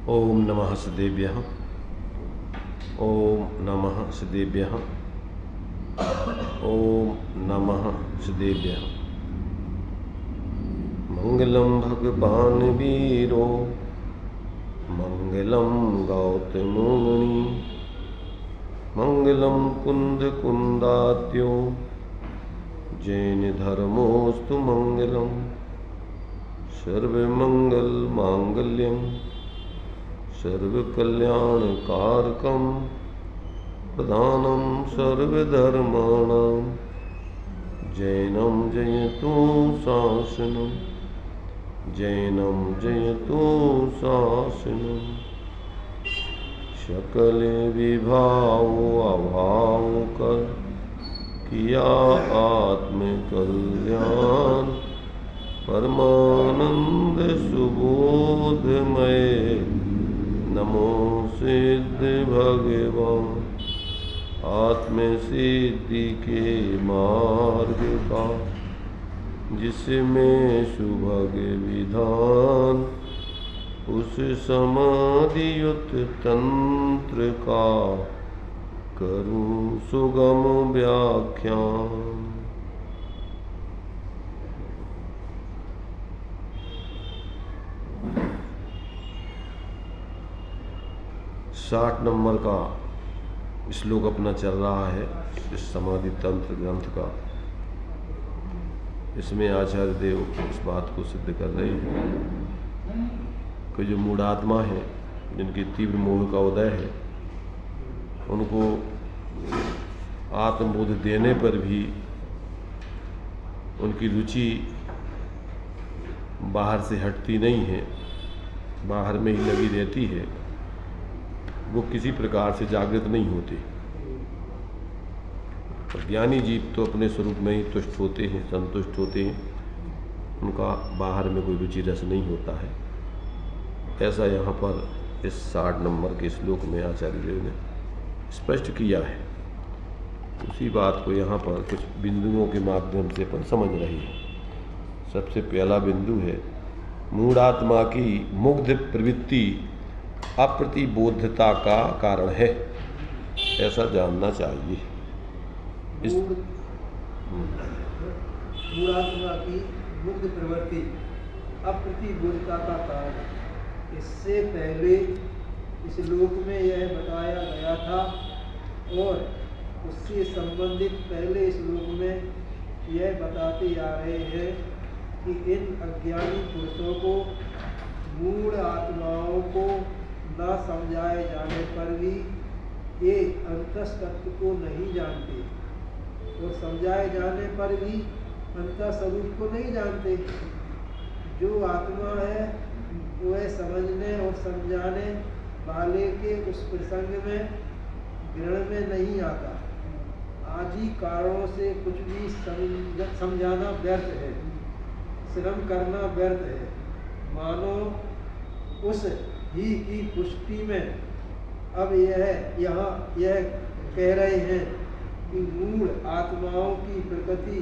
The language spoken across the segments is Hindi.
ओम नमः सदेभ्यः। ओम नमः सदेभ्यः। ओम नमः सदेभ्यः। मंगलम भगवान वीरो मंगलम गौतमो मुनि मंगलम कुंद कुंदात्यो जैन धर्मोस्तु मंगलम सर्वमंगल मांगल्यम सर्वकल्याणकारकं प्रधानं सर्वधर्माणां जैनं जयतु शासनं जैनं जयतु शासनं सकल विभाव अभाव कर किया आत्मकल्याण परमानंद सुबोधमय नमो सिद्ध भगवान आत्म सिद्धि के मार्ग का जिसमें सुभग विधान उस समाधियुत तंत्र का करूं सुगम व्याख्यान। 60 नंबर का श्लोक अपना चल रहा है इस समाधि तंत्र ग्रंथ का। इसमें आचार्य देव इस बात को सिद्ध कर रहे हैं कि जो मूढ़ात्मा है, जिनकी तीव्र मोह का उदय है, उनको आत्मबोध देने पर भी उनकी रुचि बाहर से हटती नहीं है, बाहर में ही लगी रहती है। वो किसी प्रकार से जागृत नहीं होते। ज्ञानी जीव तो अपने स्वरूप में ही तुष्ट होते हैं, संतुष्ट होते हैं, उनका बाहर में कोई रुचि रस नहीं होता है। ऐसा यहाँ पर इस 60 नंबर के श्लोक में आचार्य देव ने स्पष्ट किया है। उसी बात को यहाँ पर कुछ बिंदुओं के माध्यम से अपन समझ रहे हैं। सबसे पहला बिंदु है मूढ़ात्मा की मुग्ध प्रवृत्ति अप्रतिबोधता का कारण है, ऐसा जानना चाहिए। मूढ़ात्मा की मुग्ध प्रवृत्ति अप्रतिबोधता का कारण। इससे पहले इस श्लोक में यह बताया गया था और उससे संबंधित पहले श्लोक में यह बताते आ रहे हैं कि इन अज्ञानी पुरुषों को, मूढ़ आत्माओं को न समझाए जाने पर भी ये अंतस्तत्व को नहीं जानते और समझाए जाने पर भी अंतस्वरूप को नहीं जानते। जो आत्मा है वह समझने और समझाने वाले के उस प्रसंग में ग्रहण में नहीं आता। आदि कारणों से कुछ भी समझाना व्यर्थ है, श्रम करना व्यर्थ है। मानो उस ही की पुष्टि में अब यहाँ यह कह रहे हैं कि मूढ़ आत्माओं की प्रकृति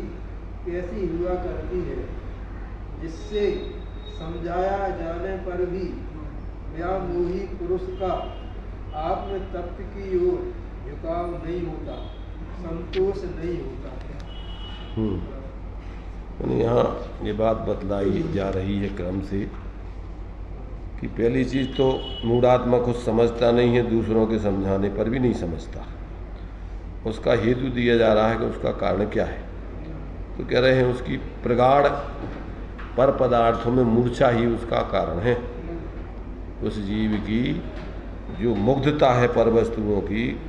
कैसी हुआ करती है, जिससे समझाया जाने पर भी व्यामोही पुरुष का आत्म तत्व की ओर झुकाव नहीं होता, संतोष नहीं होता। यहाँ ये बात बतलाई जा रही है क्रम से कि पहली चीज़ तो मूढ़ात्मा खुद समझता नहीं है, दूसरों के समझाने पर भी नहीं समझता। उसका हेतु दिया जा रहा है कि उसका कारण क्या है। तो कह रहे हैं उसकी प्रगाढ़ पर पदार्थों में मूर्छा ही उसका कारण है। उस जीव की जो मुग्धता है पर वस्तुओं की,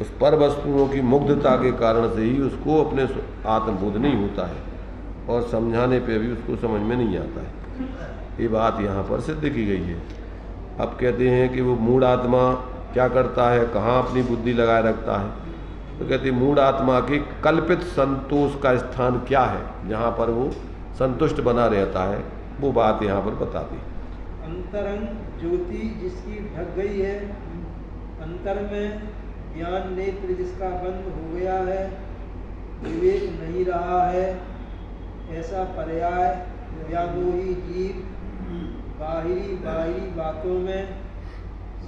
उस पर वस्तुओं की मुग्धता के कारण से ही उसको अपने आत्मबोध नहीं होता है और समझाने पे भी उसको समझ में नहीं आता है। ये बात यहाँ पर सिद्ध की गई है। अब कहते हैं कि वो मूढ़ आत्मा क्या करता है, कहाँ अपनी बुद्धि लगाए रखता है। तो कहते हैं मूढ़ आत्मा के कल्पित संतोष का स्थान क्या है, जहाँ पर वो संतुष्ट बना रहता है, वो बात यहाँ पर बता दी। अंतरंग ज्योति जिसकी ढक गई है, अंतर में ज्ञान नेत्र जिसका बंद हो गया है, विवेक नहीं रहा है, ऐसा पर्याय व्यामोही जीव बाहिरी बातों में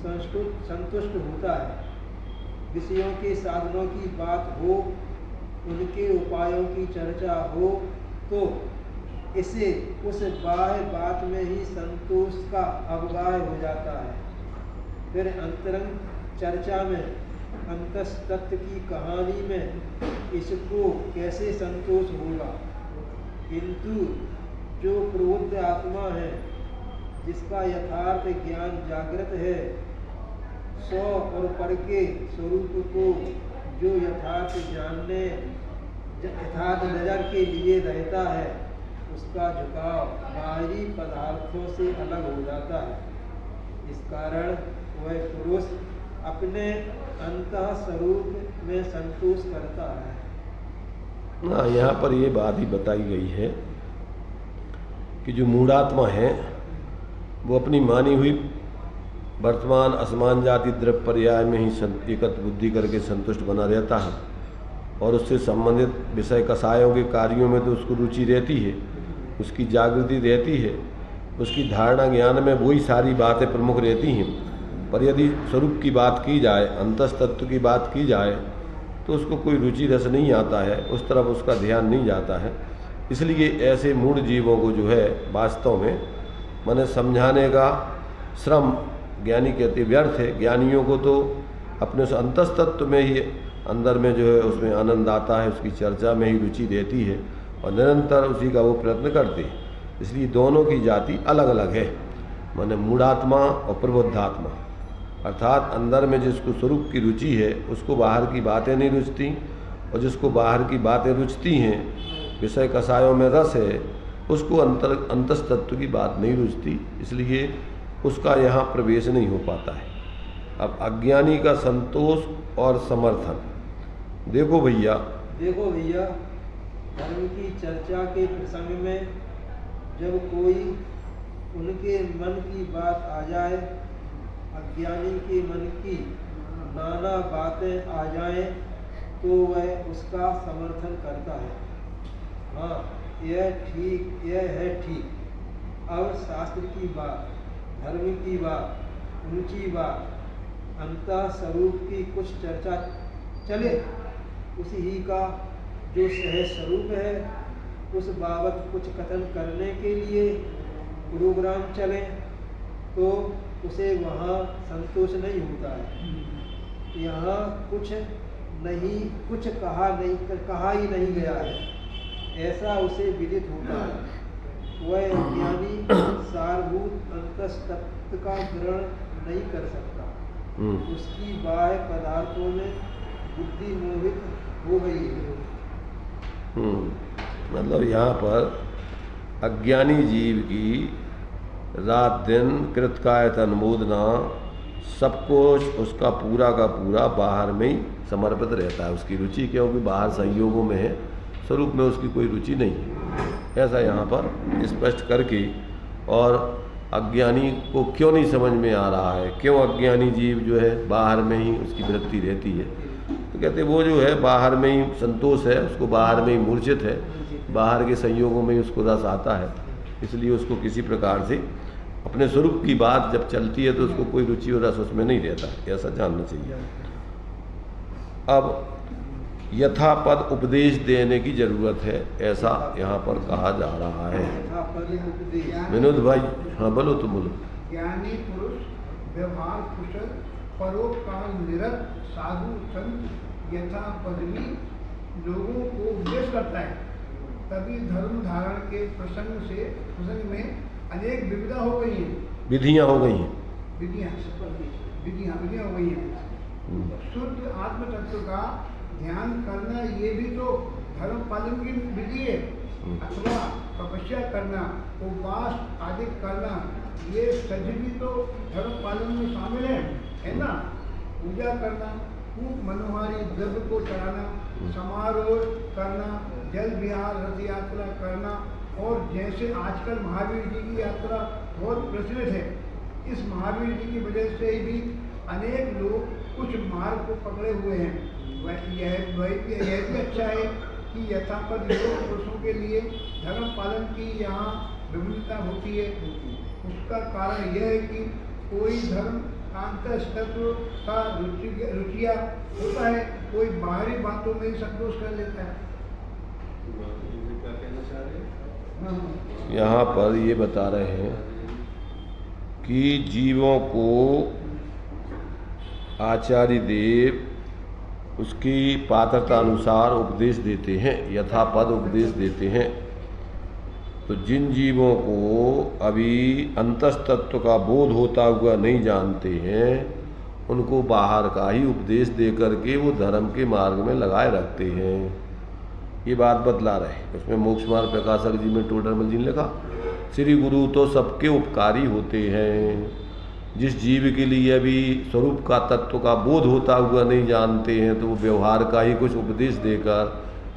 संतुष्ट होता है। विषयों के साधनों की बात हो, उनके उपायों की चर्चा हो, तो इसे उस बाह्य बात में ही संतोष का अवगाह हो जाता है। फिर अंतरंग चर्चा में, अंतस्तत्व की कहानी में इसको कैसे संतोष होगा। किंतु जो प्रबुद्ध आत्मा है, जिसका यथार्थ ज्ञान जागृत है, स्व और पर के स्वरूप को जो यथार्थ जानने, यथार्थ नजर के लिए रहता है, उसका झुकाव बाहरी पदार्थों से अलग हो जाता है। इस कारण वह पुरुष अपने अंतः स्वरूप में संतोष करता है। यहाँ पर ये बात ही बताई गई है कि जो मूढ़ात्मा है वो अपनी मानी हुई वर्तमान असमान जाति द्रव्य पर्याय में ही एकत्र बुद्धि करके संतुष्ट बना रहता है, और उससे संबंधित विषय कसायों के कार्यों में तो उसको रुचि रहती है, उसकी जागृति रहती है, उसकी धारणा ज्ञान में वही सारी बातें प्रमुख रहती हैं। पर यदि स्वरूप की बात की जाए, अंतस्तत्व की बात की जाए, तो उसको कोई रुचि रस नहीं आता है, उस तरफ उसका ध्यान नहीं जाता है। इसलिए ऐसे मूढ़ जीवों को जो है वास्तव में माने समझाने का श्रम ज्ञानी कहते व्यर्थ है। ज्ञानियों को तो अपने उस अंतस्तत्व में ही अंदर में जो है उसमें आनंद आता है, उसकी चर्चा में ही रुचि रहती है और निरंतर उसी का वो प्रयत्न करते हैं। इसलिए दोनों की जाति अलग अलग है, माने मूढ़ात्मा और प्रबुद्धात्मा। अर्थात अंदर में जिसको स्वरूप की रुचि है उसको बाहर की बातें नहीं रुचती, और जिसको बाहर की बातें रुचती हैं, विषय कसायों में रस है, उसको अंतस्तत्व की बात नहीं रुचती, इसलिए उसका यहाँ प्रवेश नहीं हो पाता है। अब अज्ञानी का संतोष और समर्थन देखो भैया, धर्म की चर्चा के प्रसंग में जब कोई उनके मन की बात आ जाए, अज्ञानी के मन की नाना बातें आ जाएं, तो वह उसका समर्थन करता है। हाँ, यह है ठीक। अब शास्त्र की बात, धर्म की बात, ऊंची बात, अंतः स्वरूप की कुछ चर्चा चले, उसी ही का जो सहज स्वरूप है उस बाबत कुछ कथन करने के लिए प्रोग्राम चले, तो उसे वहाँ संतोष नहीं होता है। यहाँ कुछ कहा ही नहीं गया है, ऐसा उसे विदित होता है। वह ज्ञानी सारभूत अंतस्तत्व का ग्रहण नहीं कर सकता। उसकी बाह्य पदार्थों में बुद्धि मोहित हो गई है। मतलब यहाँ पर अज्ञानी जीव की रात दिन कृतकायत अनुमोदना सब कुछ उसका पूरा का पूरा बाहर में ही समर्पित रहता है, उसकी रुचि, क्योंकि बाहर संयोगों में है, स्वरूप में उसकी कोई रुचि नहीं है। ऐसा यहाँ पर स्पष्ट करके, और अज्ञानी को क्यों नहीं समझ में आ रहा है, क्यों अज्ञानी जीव जो है बाहर में ही उसकी वृत्ति रहती है, तो कहते वो जो है बाहर में ही संतोष है, उसको बाहर में ही मूर्छित है, बाहर के संयोगों में ही उसको रस आता है, इसलिए उसको किसी प्रकार से अपने स्वरूप की बात जब चलती है तो उसको कोई रुचि और रस उसमें नहीं रहता, ऐसा जानना चाहिए। अब यथापद उपदेश देने की जरूरत है, ऐसा यहाँ पर कहा जा रहा है। विनोद भाई, हाँ बोलो, तुम बोलो। ज्ञानी पुरुष व्यवहार कुशल, परोपकार निरत, साधु संत यथापदवी लोगों को उपदेश करता है, तभी धर्म धारण के प्रसंग में अनेक विविधा हो गई हैं, विधियाँ हो गई हैं, विधियाँ हो गई हैं। शुद्ध आत्म तत्व का ध्यान करना ये भी तो धर्म पालन की विधि है, अथवा तपस्या करना, उपवास आदि करना, ये सभी भी तो धर्म पालन में शामिल है ना। पूजा करना, खूब मनोहारी द्रव्य को चढ़ाना, समारोह करना, जल विहार रथ यात्रा करना, और जैसे आजकल महावीर जी की यात्रा बहुत प्रचलित है, इस महावीर जी की वजह से भी अनेक लोग कुछ मार्ग को पकड़े हुए हैं। यह भी अच्छा है कि यथापद योग पुरुषों के लिए धर्म पालन की यहाँ विभिन्नता होती है। उसका कारण यह है कि कोई धर्म अंतस्तत्व का रुचिया होता है, कोई बाहरी बातों में ही संतोष कर लेता है। यहाँ पर ये बता रहे हैं कि जीवों को आचार्य देव उसकी पात्रता अनुसार उपदेश देते हैं, यथापद उपदेश देते हैं। तो जिन जीवों को अभी अंतस्तत्व का बोध होता हुआ नहीं जानते हैं, उनको बाहर का ही उपदेश दे करके वो धर्म के मार्ग में लगाए रखते हैं। ये बात बतला रहे हैं। उसमें मोक्ष मार्ग प्रकाशक जी में टोडरमल जी ने लिखा, श्री गुरु तो सबके उपकारी होते हैं। जिस जीव के लिए अभी स्वरूप का तत्व का बोध होता हुआ नहीं जानते हैं, तो वो व्यवहार का ही कुछ उपदेश देकर,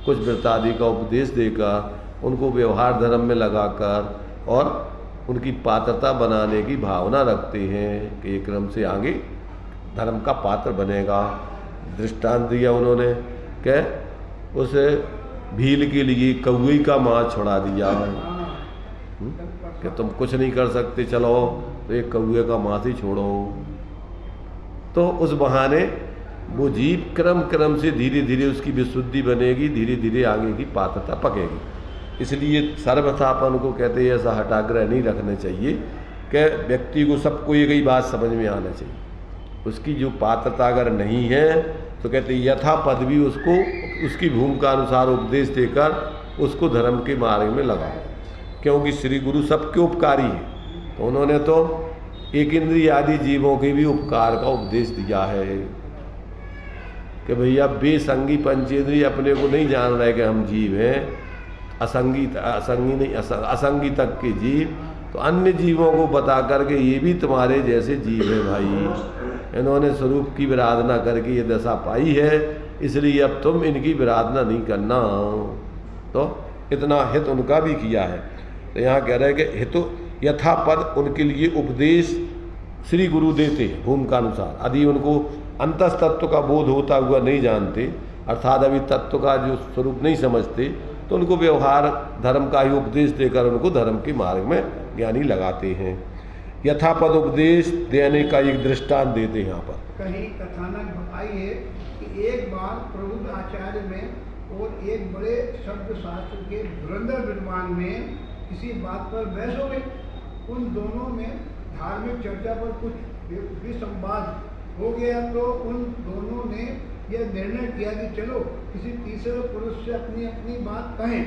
कुछ वृत्तादि का उपदेश देकर उनको व्यवहार धर्म में लगाकर और उनकी पात्रता बनाने की भावना रखते हैं कि एक क्रम से आगे धर्म का पात्र बनेगा। दृष्टांत दिया उन्होंने कि उस भील के लिए कौवे का मांस छुड़ा दिया कि तुम कुछ नहीं कर सकते, चलो तो एक कौवे का मांस ही छोड़ो। तो उस बहाने वो जीव क्रम क्रम से धीरे धीरे उसकी विशुद्धि बनेगी, धीरे धीरे आगे की पात्रता पकेगी। इसलिए सर्वथा अपन को कहते हैं ऐसा हठाग्रह नहीं रखना चाहिए कि व्यक्ति को सबको एक ही बात समझ में आना चाहिए। उसकी जो पात्रता अगर नहीं है तो कहते यथा पद भी उसको उसकी भूमिका अनुसार उपदेश देकर उसको धर्म के मार्ग में लगाओ, क्योंकि श्री गुरु सबके उपकारी हैं। तो उन्होंने तो एक इंद्रिय आदि जीवों के भी उपकार का उपदेश दिया है कि भैया बेसंगी पंचेंद्रिय अपने को नहीं जान रहे कि हम जीव हैं, असंगी तक के जीव, तो अन्य जीवों को बता करके ये भी तुम्हारे जैसे जीव है भाई, इन्होंने स्वरूप की विराधना करके ये दशा पाई है, इसलिए अब तुम इनकी विराधना नहीं करना। तो इतना हित उनका भी किया है। तो यहाँ कह रहे हैं कि हितो यथापद उनके लिए उपदेश श्री गुरु देते हैं भूमिका अनुसार। यदि उनको अंतस्तत्व का बोध होता हुआ नहीं जानते, अर्थात अभी तत्व का जो स्वरूप नहीं समझते, तो उनको व्यवहार धर्म का ही उपदेश देकर उनको धर्म के मार्ग में ज्ञानी लगाते हैं। यथापद उपदेश देने का एक दृष्टांत देते हैं यहाँ पर। कहीं कथानक बताई है कि एक बार प्रबुद्ध आचार्य में और एक बड़े शब्द शास्त्र के धुरंधर विद्वान में किसी बात पर बहस हो गई। उन दोनों में धार्मिक चर्चा पर कुछ विसंवाद हो गया, तो उन दोनों ने यह निर्णय किया कि चलो किसी तीसरे पुरुष से अपनी अपनी बात कहें,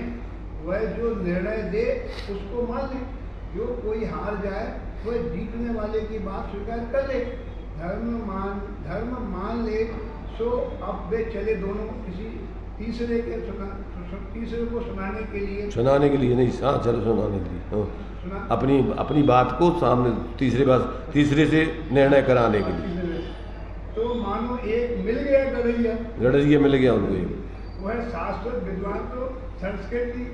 वह जो निर्णय दे उसको मान ले, जो कोई हार जाए वह जीतने वाले की बात स्वीकार कर ले। धर्म मान ले, सो अब वे चले दोनों किसी तीसरे को सुनाने के लिए नहीं, हाँ चलो सुनाने के लिए, हाँ, अपनी बात को सामने तीसरे से निर्णय कराने के लिए। तो मानो एक मिल गया गड़रिया मिल गया उनको। वह शास्त्र विद्वान तो संस्कृत की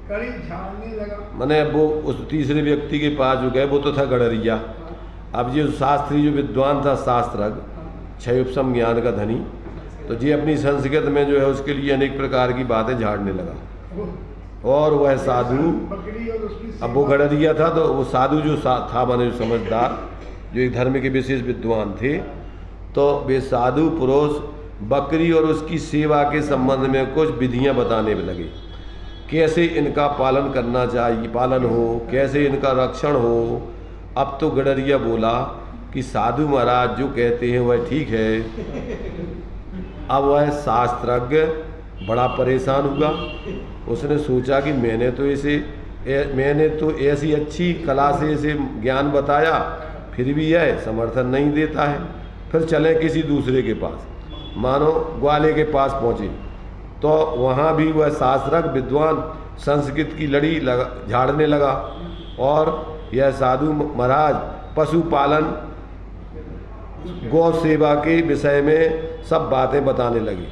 कड़ी झाड़ने लगा। मैंने वो उस तीसरे व्यक्ति के पास जो गए वो तो था गड़रिया। अब ये शास्त्री जो विद्वान था शास्त्रज्ञ, क्षयोपम ज्ञान का धनी, तो जी अपनी संस्कृत में जो है उसके लिए अनेक प्रकार की बातें झाड़ने लगा। और वह साधु, अब वो गड़रिया था तो वो साधु जो था माने जो समझदार, जो एक धर्म के विशेष विद्वान थे, तो वे साधु पुरुष बकरी और उसकी सेवा के संबंध में कुछ विधियां बताने में लगे, कैसे इनका पालन करना चाहिए, पालन हो, कैसे इनका रक्षण हो। अब तो गडरिया बोला कि साधु महाराज जो कहते हैं वह ठीक है। अब वह शास्त्रज्ञ बड़ा परेशान हुआ। उसने सोचा कि मैंने तो ऐसी अच्छी कला से इसे ज्ञान बताया, फिर भी यह समर्थन नहीं देता है। फिर चले किसी दूसरे के पास, मानो ग्वाले के पास पहुँचे, तो वहाँ भी वह शास्त्रज्ञ विद्वान संस्कृत की लड़ी झाड़ने लगा। और यह साधु महाराज पशुपालन, गौ सेवा के विषय में सब बातें बताने लगे।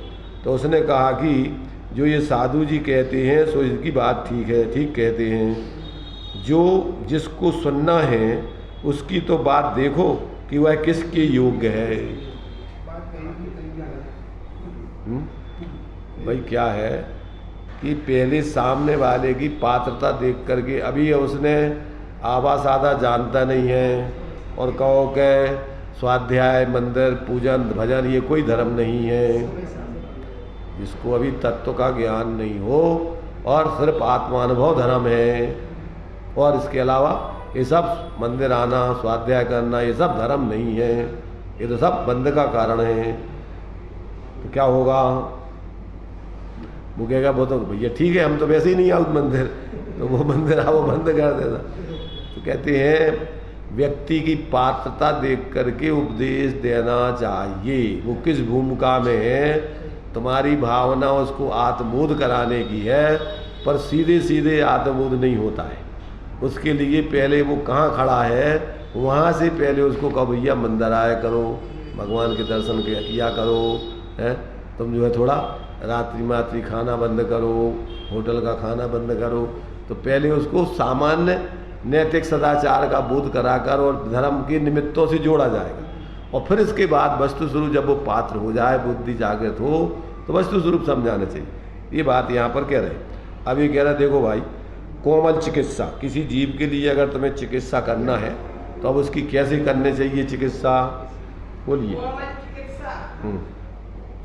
तो उसने कहा कि जो ये साधु जी कहते हैं सो इसकी बात ठीक है, ठीक कहते हैं। जो जिसको सुनना है उसकी तो बात देखो कि वह किसके योग्य है। भाई क्या है कि पहले सामने वाले की पात्रता देख करके, अभी उसने आवास आधा जानता नहीं है और कहो के स्वाध्याय, मंदिर, पूजन, भजन ये कोई धर्म नहीं है। जिसको अभी तत्व का ज्ञान नहीं हो और सिर्फ आत्मानुभव धर्म है, और इसके अलावा ये सब मंदिर आना, स्वाध्याय करना, ये सब धर्म नहीं है। ये तो सब बंध का कारण है। तो क्या होगा? वो कहेगा वो तो भैया ठीक है, हम तो वैसे ही नहीं आउट मंदिर, तो वो मंदिर आओ बंद कर देना। तो कहते हैं व्यक्ति की पात्रता देख करके उपदेश देना चाहिए। वो किस भूमिका में है, तुम्हारी भावना उसको आत्मबोध कराने की है, पर सीधे सीधे आत्मबोध नहीं होता है। उसके लिए पहले वो कहाँ खड़ा है, वहाँ से पहले उसको कहो भैया मंदिर आया करो, भगवान के दर्शन किया करो, है तुम जो है थोड़ा रात्रि मात्रि खाना बंद करो, होटल का खाना बंद करो। तो पहले उसको सामान्य नैतिक सदाचार का बोध कराकर और धर्म के निमित्तों से जोड़ा जाएगा, और फिर इसके बाद वस्तु स्वरूप जब वो पात्र हो जाए, बुद्धि जागृत हो, तो वस्तु स्वरूप समझाना चाहिए। ये बात यहाँ पर कह रहे हैं। अब ये कह रहा है देखो भाई, कोमल चिकित्सा, किसी जीव के लिए अगर तुम्हें चिकित्सा करना है तो अब उसकी कैसे करनी चाहिए चिकित्सा? बोलिए। कोमल चिकित्सा,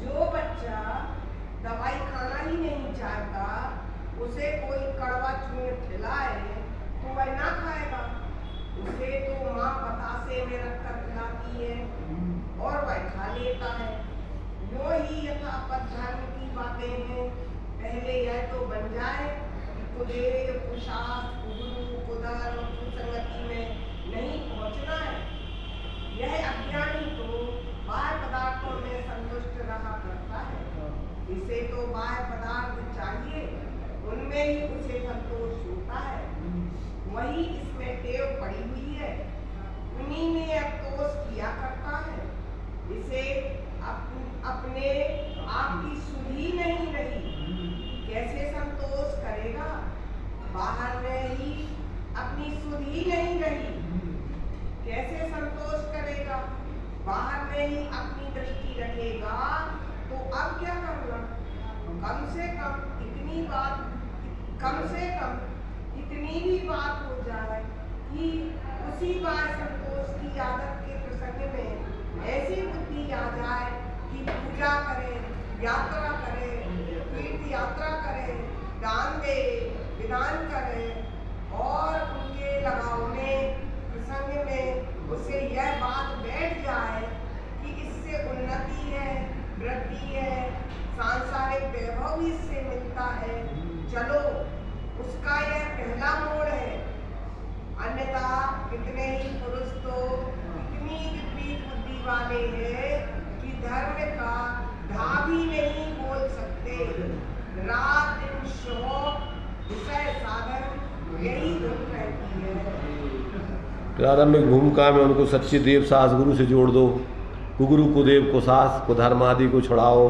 जो बच्चा दवाई खाना ही नहीं चाहता, उसे कोई कड़वा चूर्ण खिलाए तो वह ना खाएगा। उसे तो माँ बतासे में रखकर खिलाती है और वह खा लेता है। यो ही यथापत धर्म की बातें हैं। पहले यह तो बन जाए कि कुदेव, कुशास्त्र, गुरु, कुधर्म, कुसंगति में नहीं पहुँचना है। यह अज्ञानी तो बाह्य पदार्थों में संतुष्ट रहा करता है। इसे तो बाह्य पदार्थ चाहिए, उनमें ही उसे संतोष होता है। वही इसमें टेव पड़ी हुई है, उन्हीं में अफसोस किया करता है। इसे अपने आप की सुध ही नहीं रही, कैसे संतोष करेगा? बाहर में ही अपनी सुध ही नहीं रही, कैसे संतोष करेगा? बाहर में ही अपनी दृष्टि रखेगा तो अब क्या करना? कम से कम इतनी भी बात हो जाए कि उसी बार संतोष की आदत के प्रसंग में ऐसी बुद्धि आ जाए कि पूजा करे, यात्रा करे, तीर्थ यात्रा करे, दान दे, विधान करे, और उनके लगाव में प्रसंग में उसे यह बात बैठ जाए कि इससे उन्नति है, वृद्धि है, सांसारिक वैभव भी इससे मिलता है। चलो, उसका यह पहला मोड़ है। अन्यथा कितने ही पुरुष तो इतनी विपरीत बुद्धि वाले हैं कि धर्म का धा भी नहीं बोल सकते। रात दिन शौक, विषय साधन, यही धुन रहती है। प्रारंभिक भूमिका में उनको सच्चे देव सास गुरु से जोड़ दो। कुगुरु कुदेव को सास को धर्म आदि को छुड़ाओ,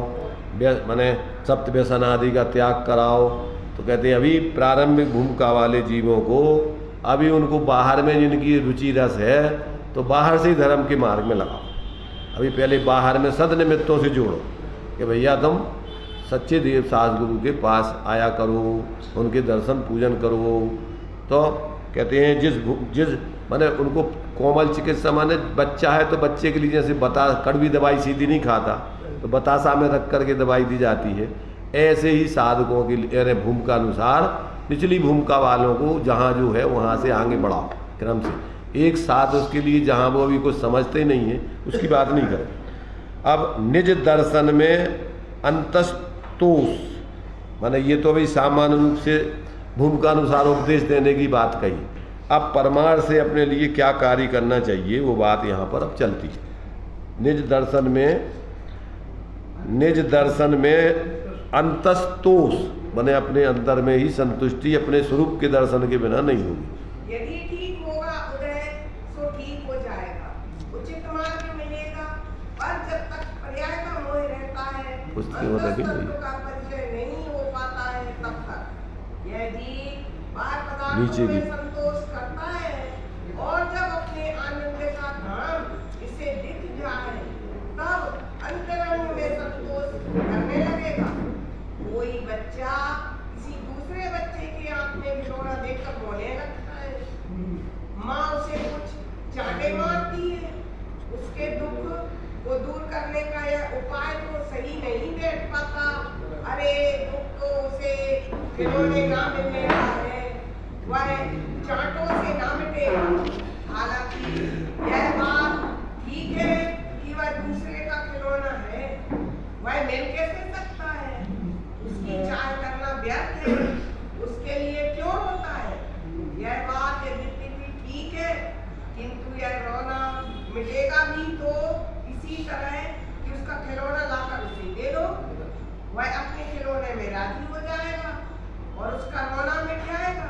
माने सप्त व्यसन आदि का त्याग कराओ। तो कहते हैं अभी प्रारंभिक भूमिका वाले जीवों को, अभी उनको बाहर में जिनकी रुचि रस है तो बाहर से ही धर्म के मार्ग में लगाओ। अभी पहले बाहर में सदनिमित्तों से जोड़ो कि भैया तुम सच्चे देव सास गुरु के पास आया करो, उनके दर्शन पूजन करो। तो कहते हैं जिस माने उनको कोमल चिकित्सा, माने बच्चा है तो बच्चे के लिए जैसे कड़वी दवाई सीधी नहीं खाता तो बतासा में रख करके दवाई दी जाती है, ऐसे ही साधकों की भूमिका अनुसार निचली भूमिका वालों को जहाँ जो है वहाँ से आगे बढ़ाओ क्रम से। एक साथ उसके लिए जहाँ वो अभी कुछ समझते नहीं है उसकी बात नहीं करें। अब निज दर्शन में अंतस्तोष, माने ये तो अभी सामान्य रूप से भूमिका अनुसार उपदेश देने की बात कही। अब परमार्थ से अपने लिए क्या कार्य करना चाहिए वो बात यहाँ पर अब चलती है। निज दर्शन में अंतस्तोष, माने अपने अंदर में ही संतुष्टि अपने स्वरूप के दर्शन के बिना नहीं होगी। यदि ठीक होगा उदय सो ठीक हो जाएगा, उचित मार्ग मिलेगा। पर जब तक पर्याय का मोह रहता है, अंतस्तत्व का परिचय नहीं हो पाता है, तब तक यह जीव बाहर पदार्थों में संतोष करता है, और जब अपने आनंद का धाम इसे दिख जाए तब अंतरंग में संतोष करने लगेगा। कोई बच्चा किसी दूसरे बच्चे के आंख में खिलौना देखकर रोने लगता है, माँ उसे कुछ चाटे मारती है उसके दुख को दूर करने का यह उपाय तो सही नहीं देख पाता। अरे दुख तो उसे खिलौने ना मिलने का है, वह चांटों से ना मिटेगा। हालांकि यह बात ठीक है कि वह दूसरे का खिलौना है, वह मिल कैसे सकता है? उसकी चाह करना व्यर्थ है, उसके लिए क्यों रोता है? यह बात यद्यपि ठीक है, किंतु यह रोना मिटेगा भी तो इसी तरह कि उसका खिलौना लाकर उसे दे दो, वह अपने खिलौने में राजी हो जाएगा और उसका रोना मिट जाएगा।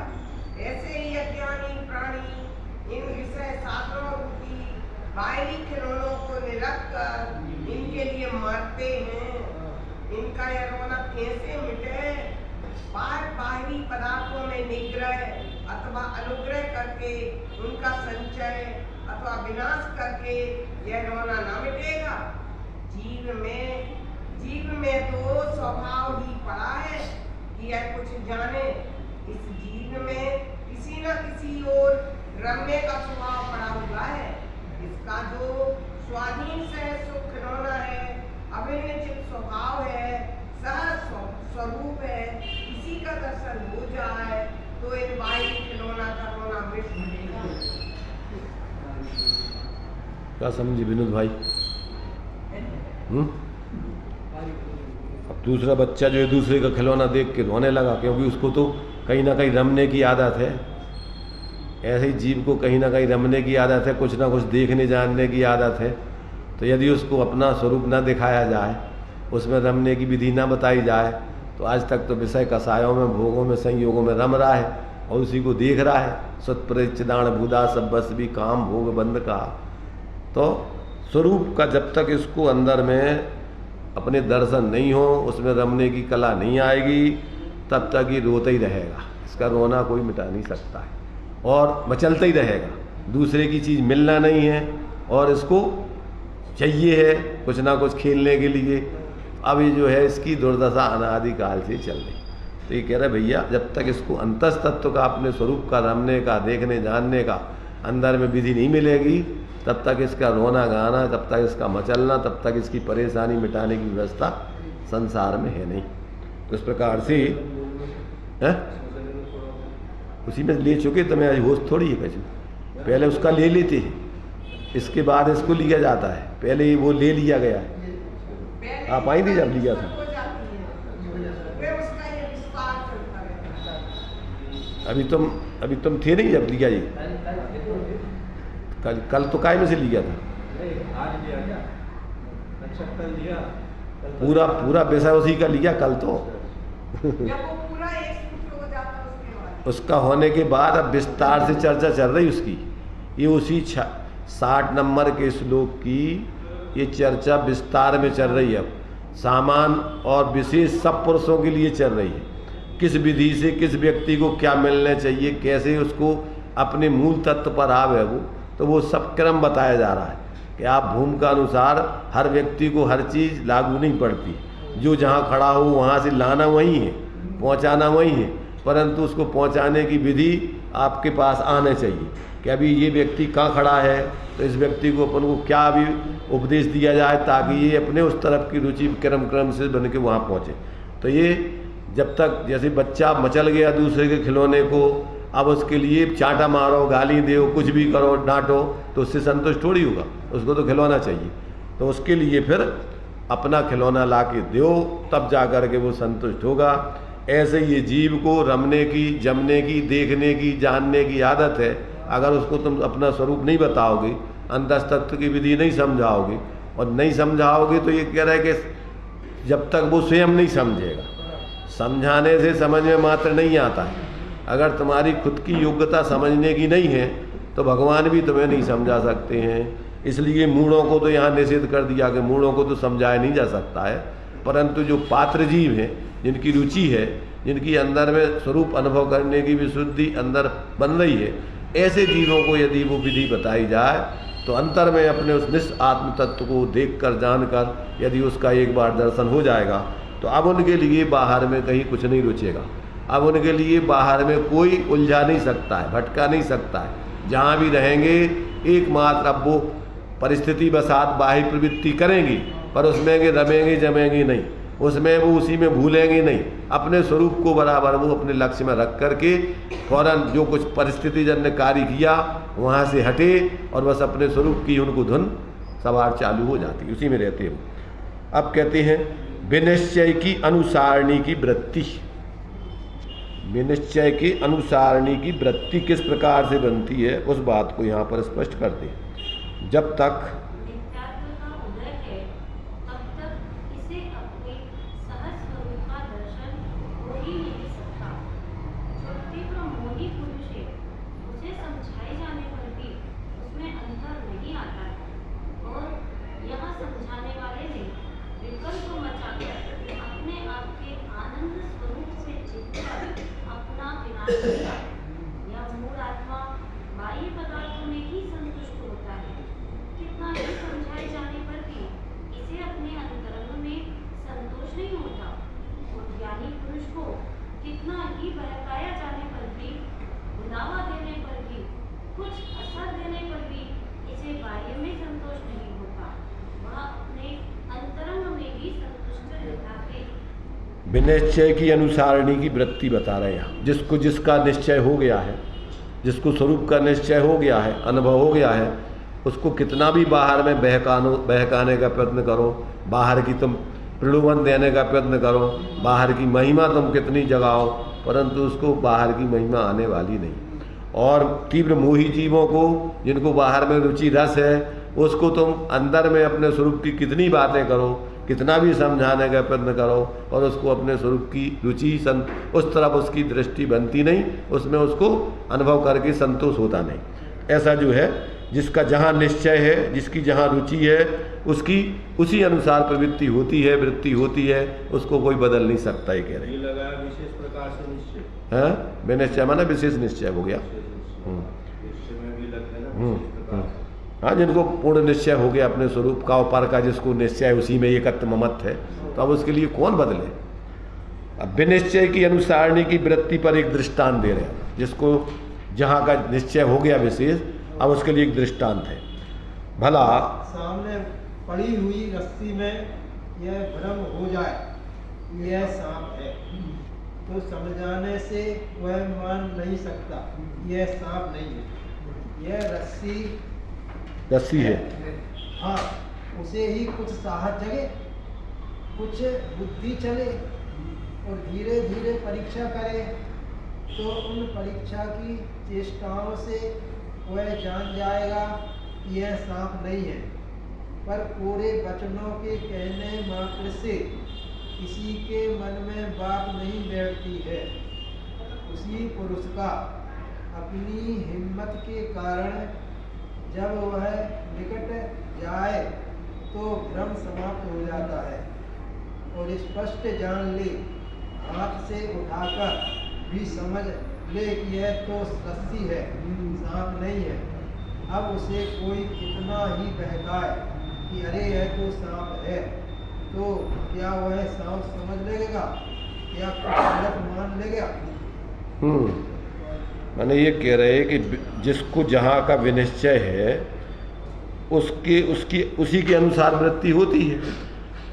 ऐसे ही अज्ञानी प्राणी इन विषय साधनों रूपी बाहरी खिलौनों को निरख कर इनके लिए मरते हैं। इनका यह रोना कैसे मिटे? बाहरी पदार्थों में निग्रह अथवा अनुग्रह करके उनका संचय अथवा विनाश करके यह रोना न मिटेगा। जीव में तो स्वभाव ही पड़ा है कि यह कुछ जाने। इस जीव में किसी न किसी ओर रमने का स्वभाव पड़ा हुआ है। इसका जो स्वाधीन सहज सुख खिलौना है, अभिन्न चित्त स्वभाव है, सहज स्वरूप है, इसी का दर्शन हो जाए तो इन बाहरी खिलौना का रोना मिट जाएगा। क्या समझे विनोद भाई? अब दूसरा बच्चा जो है दूसरे का खिलौना देख के रोने लगा, क्योंकि उसको तो कहीं ना कहीं रमने की आदत है। ऐसे ही जीव को कहीं ना कहीं रमने की आदत है, कुछ ना कुछ देखने जानने की आदत है। तो यदि उसको अपना स्वरूप न दिखाया जाए, उसमें रमने की विधि न बताई जाए, तो आज तक तो विषय कसायों में, भोगों में, संयोगों में रम रहा है और उसी को देख रहा है। सत्परिचिदान भूदा सब बस भी काम भोग बंद का। तो स्वरूप का जब तक इसको अंदर में अपने दर्शन नहीं हो, उसमें रमने की कला नहीं आएगी, तब तक ये रोता ही रहेगा। इसका रोना कोई मिटा नहीं सकता है और मचलता ही रहेगा। दूसरे की चीज़ मिलना नहीं है और इसको चाहिए है कुछ ना कुछ खेलने के लिए। अब ये जो है इसकी दुर्दशा अनादिकाल से चल रही। तो ये कह रहे भैया, जब तक इसको अंतस तत्व का, अपने स्वरूप का रमने का, देखने जानने का अंदर में विधि नहीं मिलेगी, तब तक इसका रोना गाना, तब तक इसका मचलना, तब तक इसकी परेशानी मिटाने की व्यवस्था संसार में है नहीं। तो इस प्रकार से है उसी में ले चुके, तो मैं होश थोड़ी है कैसे। पहले उसका ले लेते हैं, इसके बाद इसको लिया जाता है। पहले वो ले लिया गया है। आप आई थी जब लिया था? अभी तुम थे नहीं जब लिया ये। कल तो काय में से लिया था? पूरा विषय उसी का लिया कल तो। उसका होने के बाद अब विस्तार से चर्चा चल रही उसकी। ये उसी 60 नंबर के श्लोक की ये चर्चा विस्तार में चल रही है। अब सामान और विशेष सब पुरुषों के लिए चल रही है। किस विधि से किस व्यक्ति को क्या मिलना चाहिए, कैसे उसको अपने मूल तत्व पर आवे वो सब क्रम बताया जा रहा है कि आप भूमि का अनुसार हर व्यक्ति को हर चीज़ लागू नहीं पड़ती। जो जहाँ खड़ा हो वहाँ से लाना वही है, पहुँचाना वही है, परंतु उसको पहुँचाने की विधि आपके पास आना चाहिए कि अभी ये व्यक्ति कहाँ खड़ा है, तो इस व्यक्ति को अपन को क्या अभी उपदेश दिया जाए ताकि ये अपने उस तरफ की रुचि क्रम से बन के वहाँ पहुँचे। तो ये जब तक जैसे बच्चा मचल गया दूसरे के खिलौने को, अब उसके लिए चांटा मारो, गाली दो, कुछ भी करो, डांटो, तो उससे संतुष्ट थोड़ी होगा। उसको तो खिलौना चाहिए। तो उसके लिए फिर अपना खिलौना ला के दो, तब जा कर के वो संतुष्ट होगा। ऐसे ये जीव को रमने की, जमने की, देखने की, जानने की आदत है। अगर उसको तुम अपना स्वरूप नहीं बताओगे, अंतस्तत्व की विधि नहीं समझाओगे, और नहीं समझाओगे तो ये कह रहा है कि जब तक वो स्वयं नहीं समझेगा, समझाने से समझ में मात्र नहीं आता है। अगर तुम्हारी खुद की योग्यता समझने की नहीं है तो भगवान भी तुम्हें नहीं समझा सकते हैं। इसलिए मूढ़ों को तो यहाँ निषेध कर दिया कि मूढ़ों को तो समझाया नहीं जा सकता है, परंतु जो पात्र जीव हैं, जिनकी रुचि है, जिनकी अंदर में स्वरूप अनुभव करने की विशुद्धि अंदर बन रही है, ऐसे जीवों को यदि वो विधि बताई जाए तो अंतर में अपने उस निष्ठ आत्म तत्व को देख कर जान कर यदि उसका एक बार दर्शन हो जाएगा तो अब उनके लिए बाहर में कहीं कुछ नहीं रुचेगा। अब उनके लिए बाहर में कोई उलझा नहीं सकता है, भटका नहीं सकता है। जहाँ भी रहेंगे एकमात्र अब वो परिस्थिति बसात बाह्य प्रवृत्ति करेंगी, पर उसमें कि रमेंगी जमेंगी नहीं, उसमें वो उसी में भूलेंगी नहीं। अपने स्वरूप को बराबर वो अपने लक्ष्य में रख करके फौरन जो कुछ परिस्थिति जन्य कार्य किया वहाँ से हटे और बस अपने स्वरूप की उनको धुन सवार चालू हो जाती, उसी में रहते हो। अब कहते हैं विनिश्चय की अनुसारणी की वृत्ति। विनिश्चय के अनुसारणी की वृत्ति किस प्रकार से बनती है उस बात को यहाँ पर स्पष्ट करते हैं। जब तक नित्यात्व का उदय है तब तक इसे अपने सहज स्वरूप का दर्शन हो ही नहीं सकता। जो तीव्र मोही पुरुष है उसे समझाए जाने पर भी उसमें अंतर नहीं आता है, और यहाँ समझाने वाले ने विकल्प मचाकर अपने आप के आनंद स्वरूप से चित्त अपना विनाश किया। यह मूल आत्मा बाह्य पदार्थों में ही संतुष्ट होता है। कितना ही समझाए जाने पर भी इसे अपने अंतरंग में संतोष नहीं होता, और ज्ञानी पुरुष को कितना ही बहकाया जाने पर भी, बुलावा देने पर भी, कुछ असर देने पर भी इसे बाह्य में संतोष नहीं होता। वह अपने अंतरंग में ही संतुष्ट रहता है। विनिश्चय की अनुसारणी की वृत्ति बता रहे हैं। जिसको जिसका निश्चय हो गया है, जिसको स्वरूप का निश्चय हो गया है, अनुभव हो गया है, उसको कितना भी बाहर में बहकाने का प्रयत्न करो, बाहर की तुम प्रलोभन देने का प्रयत्न करो, बाहर की महिमा तुम कितनी जगाओ, परंतु उसको बाहर की महिमा आने वाली नहीं। और तीव्र मोही जीवों को, जिनको बाहर में रुचि रस है, उसको तुम अंदर में अपने स्वरूप की कितनी बातें करो, कितना भी समझाने का प्रयत्न करो, और उसको अपने स्वरूप की रुचि उस तरफ उसकी दृष्टि बनती नहीं, उसमें उसको अनुभव करके संतोष होता नहीं। ऐसा जो है, जिसका जहाँ निश्चय है, जिसकी जहाँ रुचि है, उसकी उसी अनुसार प्रवृत्ति होती है, वृत्ति होती है, उसको कोई बदल नहीं सकता। ये कह रहे हैं विशेष प्रकार से निश्चय है, विनिश्चय माना विशेष निश्चय हो गया। निश्चय में भी लगता है ना विशेष प्रकार से। हाँ, जिनको पूर्ण निश्चय हो गया अपने स्वरूप का, ऊपर का जिसको निश्चय उसी में एकत्व ममत है, तो अब उसके लिए कौन बदले। अब विनिश्चय की अनुसारणी की वृत्ति पर एक दृष्टांत दे रहे हैं। जिसको जहाँ का निश्चय हो गया विशेष, अब उसके लिए एक दृष्टांत है। भला सामने पड़ी हुई रस्सी में यह भ्रम हो जाए यह सांप है, तो समझाने से वह मान नहीं सकता यह सांप नहीं है, यह रस्सी है। हाँ, उसे ही कुछ साहस जगे, कुछ बुद्धि चले और धीरे धीरे परीक्षा करे, तो उन परीक्षा की चेष्टाओं से वह जान जाएगा कि यह सांप नहीं है। पर पूरे वचनों के कहने मात्र से किसी के मन में बात नहीं बैठती है। उसी पुरुष का अपनी हिम्मत के कारण जब वह निकट जाए तो भ्रम समाप्त हो जाता है और स्पष्ट जान ले, हाथ से उठाकर भी समझ ले कि यह तो रस्सी है, सांप नहीं है। अब उसे कोई कितना ही बहकाए कि अरे यह तो सांप है, तो क्या वह सांप समझ लेगा? क्या कुछ गलत मान लेगा? मैंने ये कह रहे हैं कि जिसको जहाँ का विनिश्चय है उसी के अनुसार वृत्ति होती है।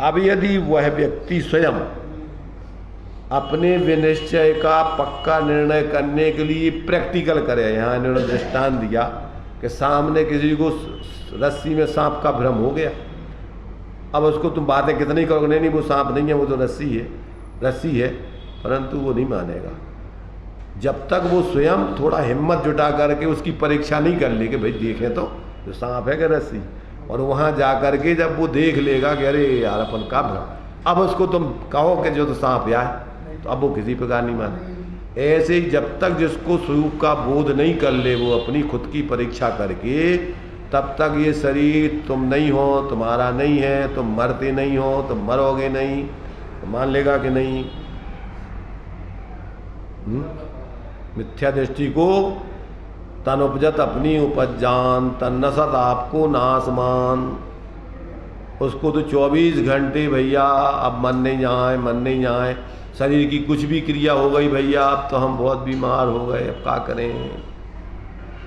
अब यदि वह व्यक्ति स्वयं अपने विनिश्चय का पक्का निर्णय करने के लिए प्रैक्टिकल करे, यहाँ इन्होंने दृष्टांत दिया कि सामने किसी को रस्सी में सांप का भ्रम हो गया, अब उसको तुम बातें कितनी करोगे, नहीं वो सांप नहीं है, वो तो रस्सी है, परंतु वो नहीं मानेगा जब तक वो स्वयं थोड़ा हिम्मत जुटा करके उसकी परीक्षा नहीं कर ले कि भाई देखें तो जो सांप है कि रस्सी, और वहाँ जा करके जब वो देख लेगा कि अरे यार अपन का भ्रम, अब उसको तुम कहो कि जो तो सांप है, तो अब वो किसी प्रकार नहीं माने। ऐसे ही जब तक जिसको स्वरूप का बोध नहीं कर ले वो अपनी खुद की परीक्षा करके, तब तक ये शरीर तुम नहीं हो, तुम्हारा नहीं है, तुम मरते नहीं हो, तुम मरोगे नहीं, तो मान लेगा कि नहीं। मिथ्या दृष्टि को तन उपजत अपनी उपज जान, तन नसत आपको नासमान। उसको तो 24 घंटे भैया अब मन नहीं जाए, शरीर की कुछ भी क्रिया हो गई भैया अब तो हम बहुत बीमार हो गए, अब क्या करें।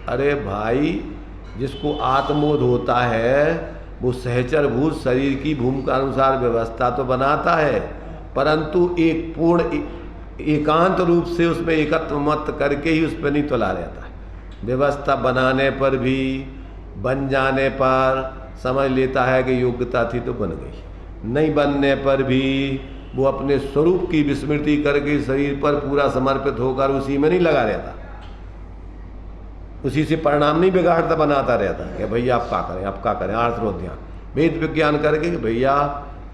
अरे भाई जिसको आत्मबोध होता है वो सहचरभूत शरीर की भूमिका अनुसार व्यवस्था तो बनाता है, परंतु एक पूर्ण एकांत रूप से उसमें एकत्व मत करके ही उस पर नहीं तुला रहता है। व्यवस्था बनाने पर भी, बन जाने पर समझ लेता है कि योग्यता थी तो बन गई, नहीं बनने पर भी वो अपने स्वरूप की विस्मृति करके शरीर पर पूरा समर्पित होकर उसी में नहीं लगा रहता, उसी से परिणाम नहीं बिगाड़ता, बनाता रहता है कि भैया आप क्या करें, आप क्या करें, आर्थ वेद विज्ञान करके कि भैया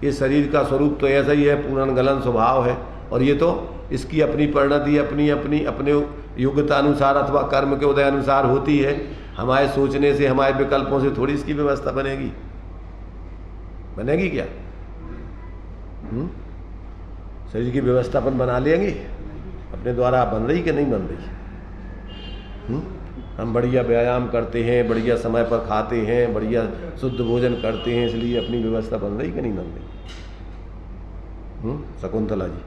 ये शरीर का स्वरूप तो ऐसा ही है, पूर्ण गलन स्वभाव है, और ये तो इसकी अपनी परिणति अपनी अपनी अपने योग्यता अनुसार अथवा कर्म के उदय अनुसार होती है। हमारे सोचने से, हमारे विकल्पों से थोड़ी इसकी व्यवस्था बनेगी, बनेगी क्या? शरीर की व्यवस्था अपन बना लेंगे अपने द्वारा, बन रही कि नहीं बन रही? हम बढ़िया व्यायाम करते हैं, बढ़िया समय पर खाते हैं, बढ़िया शुद्ध भोजन करते हैं, इसलिए अपनी व्यवस्था बन रही कि नहीं बन रही? शकुंतला जी,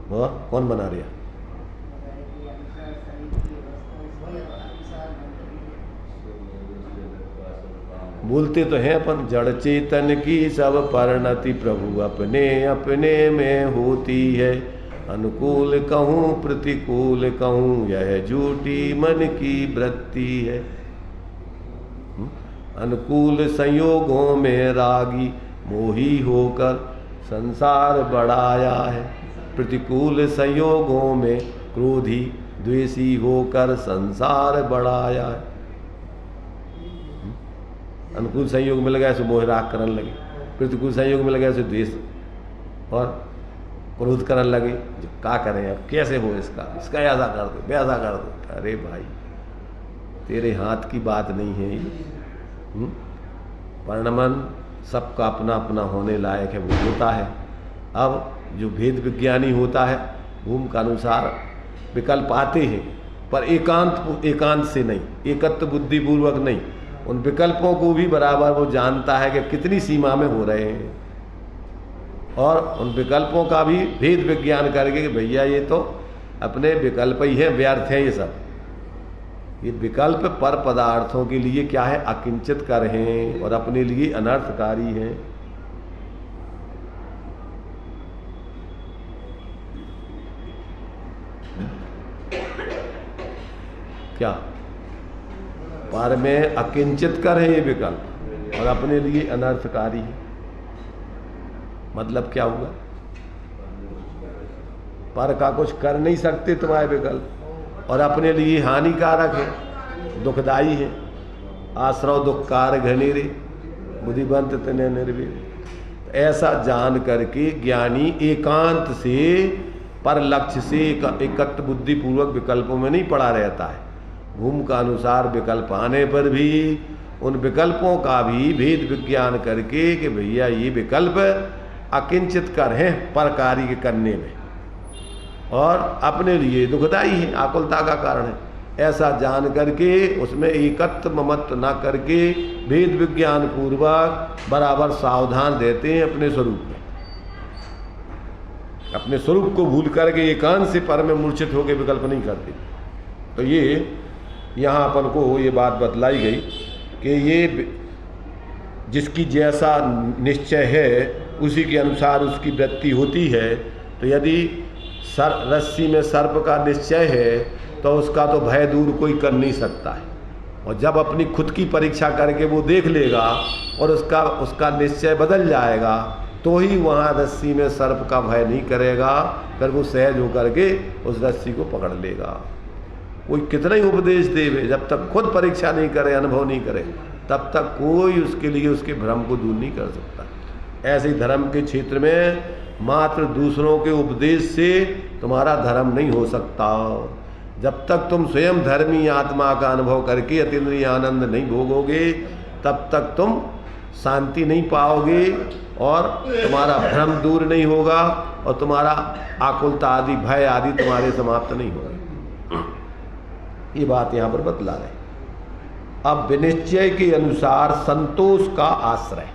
वह कौन बना रहा? बोलते तो हैं अपन, जड़ चेतन की सब परिणति प्रभु अपने अपने में होती है, अनुकूल कहूँ प्रतिकूल कहूँ यह झूठी मन की वृत्ति है। अनुकूल संयोगों में रागी मोही होकर संसार बढ़ाया है, प्रतिकूल संयोगों में क्रोधी द्वेषी होकर संसार बढ़ाया है। अनुकूल संयोग मिल गया सो मोह राग करने लगे, प्रतिकूल संयोग मिल गया सो द्वेष और क्रोध करने लगे। जो क्या करें अब, कैसे हो इसका ऐसा कर दो, वैसा कर दो। अरे भाई तेरे हाथ की बात नहीं है ये। परिणमन सबका अपना अपना होने लायक है, वो होता है। अब जो भेद विज्ञानी होता है भूमि का अनुसार विकल्प आते हैं, पर एकांत से नहीं, एकत्व बुद्धिपूर्वक नहीं। उन विकल्पों को भी बराबर वो जानता है कि कितनी सीमा में हो रहे हैं, और उन विकल्पों का भी भेद विज्ञान करके कि भैया ये तो अपने विकल्प ही हैं, व्यर्थ हैं ये सब। ये विकल्प पर पदार्थों के लिए क्या है, अकिंचित कर हैं और अपने लिए अनर्थकारी हैं। क्या पर में अकिंचित कर है ये विकल्प और अपने लिए अनर्थकारी है। मतलब क्या हुआ, पर का कुछ कर नहीं सकते तुम्हारे विकल्प, और अपने लिए हानिकारक है, दुखदायी है। आश्रव दुखकार घनेरे बुद्धिवंत तने निर्वीर। ऐसा जान करके ज्ञानी एकांत से पर लक्ष्य से एकत्व बुद्धि पूर्वक विकल्पों में नहीं पड़ा रहता है। भूमि का अनुसार विकल्प आने पर भी उन विकल्पों का भी भेद विज्ञान करके कि भैया ये विकल्प अकिंचित कर हैं पर कार्य करने में, और अपने लिए दुखदायी है, आकुलता का कारण है। ऐसा जान करके उसमें एकत्व ममत्व न करके भेद विज्ञान पूर्वक बराबर सावधान रहते हैं अपने स्वरूप में। अपने स्वरूप को भूल करके एकांत से पर में मूर्छित होकर विकल्प नहीं करते। तो ये यहाँ अपन को ये बात बतलाई गई कि ये जिसकी जैसा निश्चय है उसी के अनुसार उसकी वृत्ति होती है। तो यदि रस्सी में सर्प का निश्चय है तो उसका तो भय दूर कोई कर नहीं सकता है, और जब अपनी खुद की परीक्षा करके वो देख लेगा और उसका निश्चय बदल जाएगा तो ही वहाँ रस्सी में सर्प का भय नहीं करेगा, फिर वो सहज होकर के उस रस्सी को पकड़ लेगा। कोई कितना ही उपदेश देवे, जब तक खुद परीक्षा नहीं करे, अनुभव नहीं करे, तब तक कोई उसके लिए उसके भ्रम को दूर नहीं कर सकता। ऐसे ही धर्म के क्षेत्र में मात्र दूसरों के उपदेश से तुम्हारा धर्म नहीं हो सकता। जब तक तुम स्वयं धर्मी आत्मा का अनुभव करके अतीन्द्रिय आनंद नहीं भोगोगे तब तक तुम शांति नहीं पाओगे, और तुम्हारा भ्रम दूर नहीं होगा, और तुम्हारा आकुलता आदि भय आदि तुम्हारे समाप्त नहीं होगा। ये बात यहाँ पर बतला रहे। अब विनिश्चय के अनुसार संतोष का आश्रय।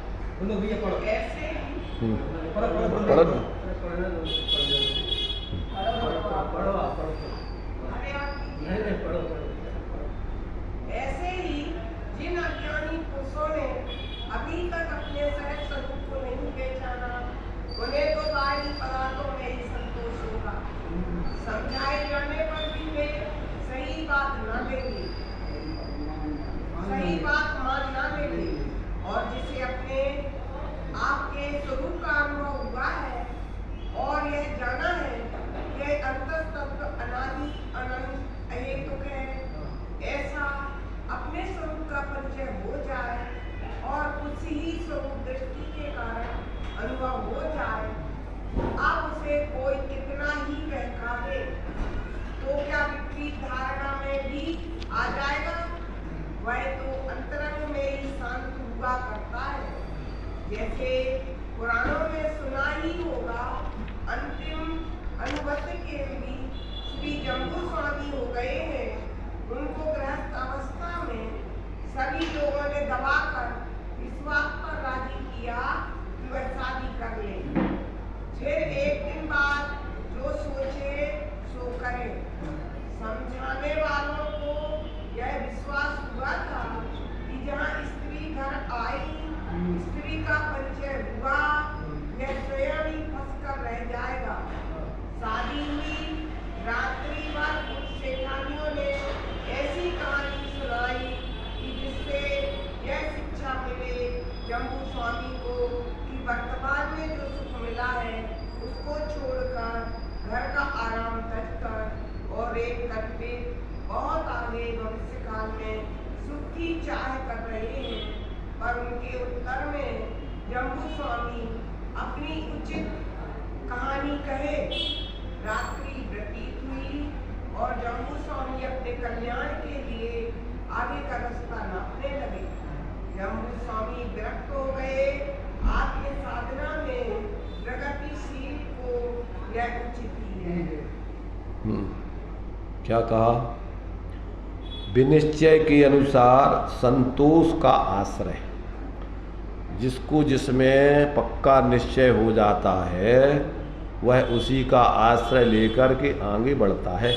अनुभव हो जाए, अब उसे कोई कितना ही बहका दे तो क्या विपरीत धारणा में भी आ जाएगा? वह तो अंतरंग में ही शांत हुआ करता है। जैसे पुराणों में सुना ही होगा, अंतिम अनुभूति के भी श्री जम्बू स्वामी हो गए हैं। उनको गृहस्थ अवस्था में सभी लोगों ने दबाकर इस बात पर राजी किया कि वह शादी कर ले। फिर एक दिन बाद जो सोचे सो करे। समझाने वालों को यह विश्वास हुआ था कि जहाँ स्त्री घर आई, स्त्री का परिचय हुआ, यह स्वयं ही फंसकर रह जाएगा। शादी हुई, रात्रि भर कुछ सेठानियों ने ऐसी कहानी सुनाई कि जिससे यह शिक्षा मिले जम्बू स्वामी को कि वर्तमान में जो सुख मिला है उसको छोड़कर घर का आराम त्याग कर और एक कल्पित बहुत आगे भविष्य काल में सुख की चाह कर रहे हैं। पर उनके उत्तर में जम्बू स्वामी अपनी उचित कहानी कहे। रात्रि व्यतीत हुई और जम्बू स्वामी अपने कल्याण के लिए आगे का रास्ता नापने लगे। जम्बू स्वामी विरक्त हो गए। आत्म साधना में प्रगतिशील को यह उचित ही है। क्या कहा? विनिश्चय के अनुसार संतोष का आश्रय, जिसको जिसमें पक्का निश्चय हो जाता है वह उसी का आश्रय लेकर के आगे बढ़ता है।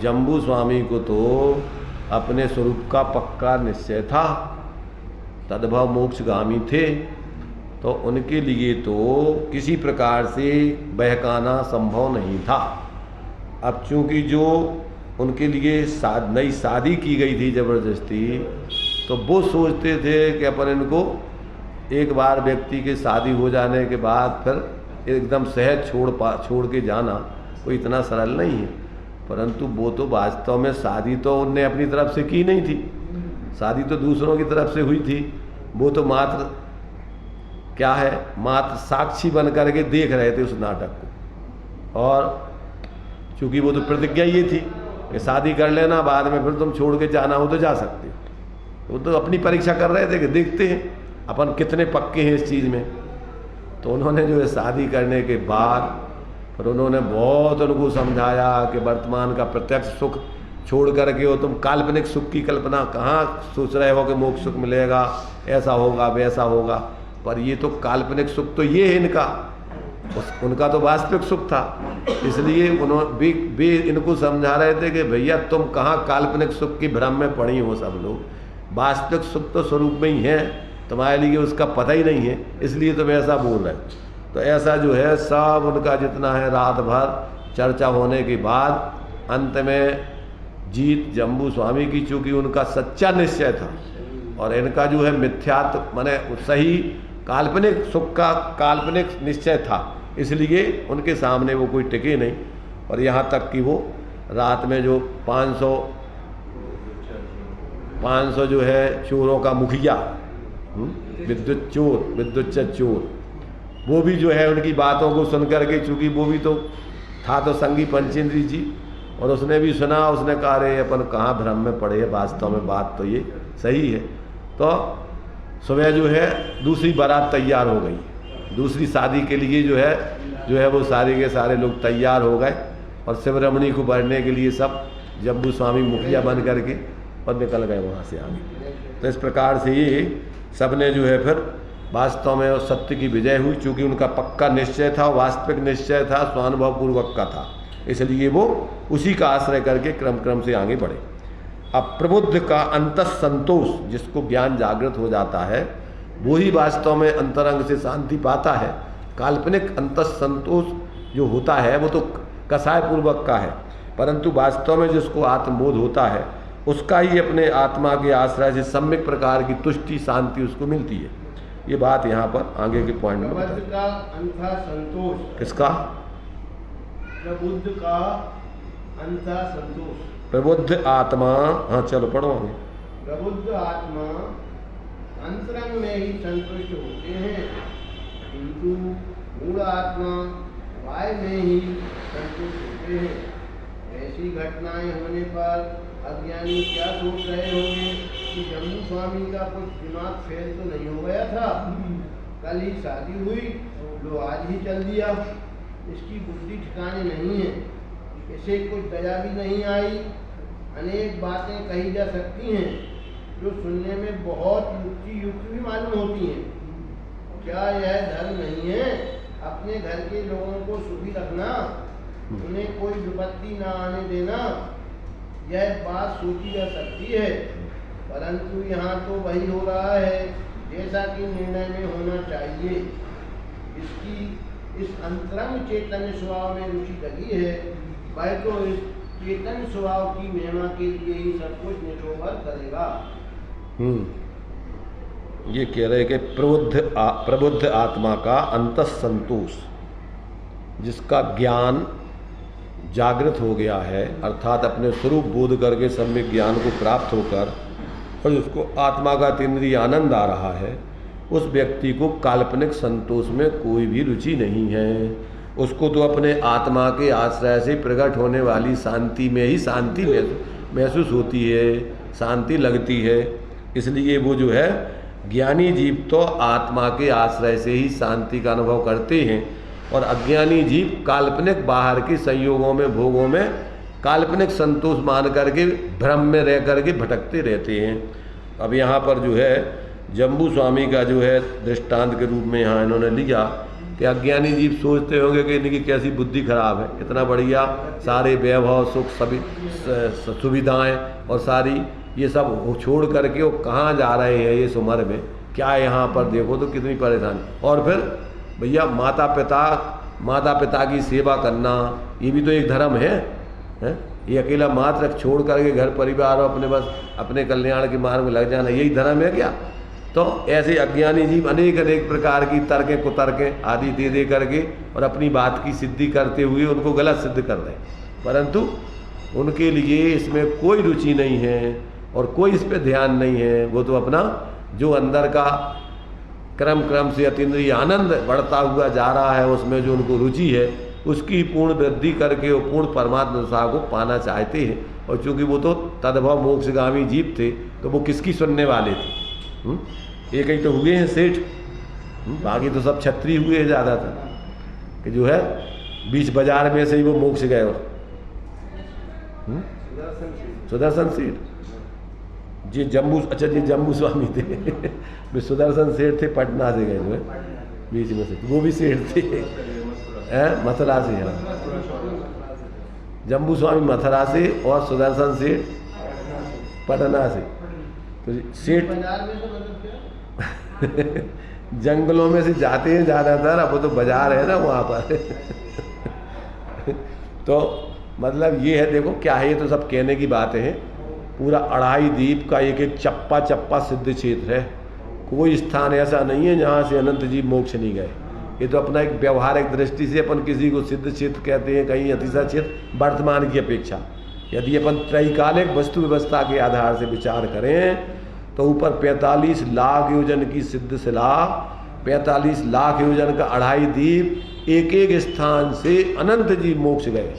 जम्बू स्वामी को तो अपने स्वरूप का पक्का निश्चय था, तद्भव मोक्षगामी थे, तो उनके लिए तो किसी प्रकार से बहकाना संभव नहीं था। अब चूंकि जो उनके लिए नई शादी की गई थी जबरदस्ती, तो वो सोचते थे कि अपन इनको एक बार व्यक्ति के शादी हो जाने के बाद फिर एकदम सहज छोड़ के जाना कोई इतना सरल नहीं है। परंतु वो तो वास्तव में शादी तो उनने अपनी तरफ से की नहीं थी, शादी तो दूसरों की तरफ से हुई थी। वो तो मात्र क्या है, मात्र साक्षी बन करके देख रहे थे उस नाटक को। और चूंकि वो तो प्रतिज्ञा ये थी कि शादी कर लेना, बाद में फिर तुम छोड़ के जाना हो तो जा सकते हो। वो तो अपनी परीक्षा कर रहे थे कि देखते हैं अपन कितने पक्के हैं इस चीज़ में। तो उन्होंने जो है शादी करने के बाद फिर उन्होंने बहुत उनको समझाया कि वर्तमान का प्रत्यक्ष सुख छोड़ करके हो तुम काल्पनिक सुख की कल्पना कहाँ सोच रहे हो कि मोक्ष सुख मिलेगा, ऐसा होगा वैसा होगा। पर ये तो काल्पनिक सुख तो ये है इनका, उनका तो वास्तविक सुख था। इसलिए उन्होंने वे इनको समझा रहे थे कि भैया तुम कहाँ काल्पनिक सुख की भ्रम में पड़ी हो, सब लोग वास्तविक सुख तो स्वरूप में ही है, तुम्हारे लिए उसका पता ही नहीं है, इसलिए तुम ऐसा बोल रहे हो। तो ऐसा जो है सब उनका जितना है रात भर चर्चा होने के बाद अंत में जीत जम्बू स्वामी की, चूँकि उनका सच्चा निश्चय था और इनका जो है मिथ्यात्व माने सही काल्पनिक सुख का काल्पनिक निश्चय था, इसलिए उनके सामने वो कोई टिके नहीं। और यहाँ तक कि वो रात में जो 500 जो है चोरों का मुखिया, विद्युत चोर, वो भी जो है उनकी बातों को सुन करके, चूँकि वो भी तो था तो संगी पंचेंद्री जी, और उसने भी सुना, उसने कहा रे अपन कहाँ भ्रम में पड़े हैं, वास्तव में बात तो ये सही है। तो सुबह जो है दूसरी बारात तैयार हो गई, दूसरी शादी के लिए जो है वो सारे के सारे लोग तैयार हो गए और शिवरमणी को भरने के लिए सब जम्बू स्वामी मुखिया बन करके और निकल गए वहाँ से आगे। तो इस प्रकार से ये सबने जो है फिर वास्तव में सत्य की विजय हुई, चूँकि उनका पक्का निश्चय था, वास्तविक निश्चय था, स्वानुभव पूर्वक का था, इसलिए वो उसी का आश्रय करके क्रम से आगे बढ़े। अब प्रबुद्ध का अंतः संतोष, जिसको ज्ञान जागृत हो जाता है, वो ही वास्तव में अंतरंग से शांति पाता है। काल्पनिक अंतः संतोष जो होता है वो तो कसाय पूर्वक का है, परंतु वास्तव में जिसको आत्मबोध होता है उसका ही अपने आत्मा के आश्रय से सम्यक प्रकार की तुष्टि शांति उसको मिलती है। ये बात यहाँ पर आगे के पॉइंट में प्रबुद्ध का अंतः संतोष, किसका? प्रबुद्ध का अंतः संतोष, प्रबुद्ध आत्मा, हाँ चलो पढ़ो आगे। प्रबुद्ध आत्मा अंतरंग में ही संतुष्ट होते हैं किंतु मूढ़ आत्मा उपाय में ही संतुष्ट होते हैं। ऐसी घटनाएं होने पर अज्ञानी क्या सोच रहे होंगे कि जम्मू स्वामी का कुछ दिमाग फेल तो नहीं हो गया था, कल ही शादी हुई, लो आज ही चल दिया, इसकी बुद्धि ठिकाने नहीं है, इसे कुछ दया भी नहीं आई। अनेक बातें कही जा सकती हैं जो सुनने में बहुत युक्त भी मालूम होती हैं। क्या यह धर्म नहीं है अपने घर के लोगों को सुखी रखना, उन्हें कोई विपत्ति ना आने देना? यह बात सोची जा सकती है, परंतु यहाँ तो वही हो रहा है जैसा कि निर्णय में होना चाहिए। इसकी इस अंतरंग चेतन स्वभाव में रुचि लगी है, वह तो इस चेतन स्वभाव की महिमा के लिए ही सब कुछ निचोबर करेगा। ये कह रहे कि प्रबुद्ध आत्मा का अंतः संतोष, जिसका ज्ञान जागृत हो गया है, अर्थात अपने स्वरूप बोध करके सम्यक ज्ञान को प्राप्त होकर और जिसको आत्मा का तीव्र आनंद आ रहा है, उस व्यक्ति को काल्पनिक संतोष में कोई भी रुचि नहीं है। उसको तो अपने आत्मा के आश्रय से प्रकट होने वाली शांति में ही शांति महसूस होती है, शांति लगती है। इसलिए वो जो है ज्ञानी जीव तो आत्मा के आश्रय से ही शांति का अनुभव करते हैं, और अज्ञानी जीव काल्पनिक बाहर के संयोगों में भोगों में काल्पनिक संतोष मान करके भ्रम में रह करके भटकते रहते हैं। अब यहाँ पर जो है जम्बू स्वामी का जो है दृष्टांत के रूप में यहाँ इन्होंने लिया कि अज्ञानी जीव सोचते होंगे कि इनकी कैसी बुद्धि खराब है, इतना बढ़िया सारे वैभव सुख सभी सुविधाएं और सारी ये सब छोड़ करके वो कहाँ जा रहे हैं इस उम्र में, क्या यहाँ पर देखो तो कितनी परेशानी। और फिर भैया माता पिता की सेवा करना ये भी तो एक धर्म है? ये अकेला मात्र छोड़ करके घर परिवार और अपने बस अपने कल्याण के मार्ग में लग जाना, यही धर्म है क्या? तो ऐसे अज्ञानी जीव अनेक प्रकार की तर्कें कुतर्कें आदि दे करके और अपनी बात की सिद्धि करते हुए उनको गलत सिद्ध कर रहे हैं, परंतु उनके लिए इसमें कोई रुचि नहीं है और कोई इस पर ध्यान नहीं है। वो तो अपना जो अंदर का क्रम से अतीन्द्रिय आनंद बढ़ता हुआ जा रहा है, उसमें जो उनको रुचि है उसकी पूर्ण वृद्धि करके वो पूर्ण परमात्मा दशा को पाना चाहते हैं। और चूंकि वो तो तद्भव मोक्षगामी जीव थे तो वो किसकी सुनने वाले थे? एक ही तो हुए हैं सेठ, बाकी तो सब क्षत्रिय हुए हैं ज़्यादातर, कि जो है बीच बाजार में से ही वो मोक्ष गए हो। सुदर्शन सेठ जी जम्बू स्वामी थे वे सुदर्शन सेठ थे, पटना से गए हुए बीच में से, वो भी सेठ थे मथुरा से। हाँ, जम्बू स्वामी मथुरा से और सुदर्शन सेठ पटना से। तो सेठ जंगलों में से जाते हैं ज़्यादातर, अब वो तो बाजार है ना वहाँ पर तो मतलब ये है, देखो क्या है, ये तो सब कहने की बातें हैं। पूरा 2.5 द्वीप का एक चप्पा सिद्ध क्षेत्र है, कोई स्थान ऐसा नहीं है जहाँ से अनंत जीव मोक्ष नहीं गए। ये तो अपना एक व्यवहारिक दृष्टि से अपन किसी को सिद्ध क्षेत्र कहते हैं, कहीं अतिशय क्षेत्र वर्तमान की अपेक्षा। यदि अपन त्रैकालिक वस्तु व्यवस्था के आधार से विचार करें तो ऊपर 45 लाख योजन की सिद्ध शिला, 45 लाख योजन का 2.5 द्वीप, एक स्थान से अनंत जीव मोक्ष गए।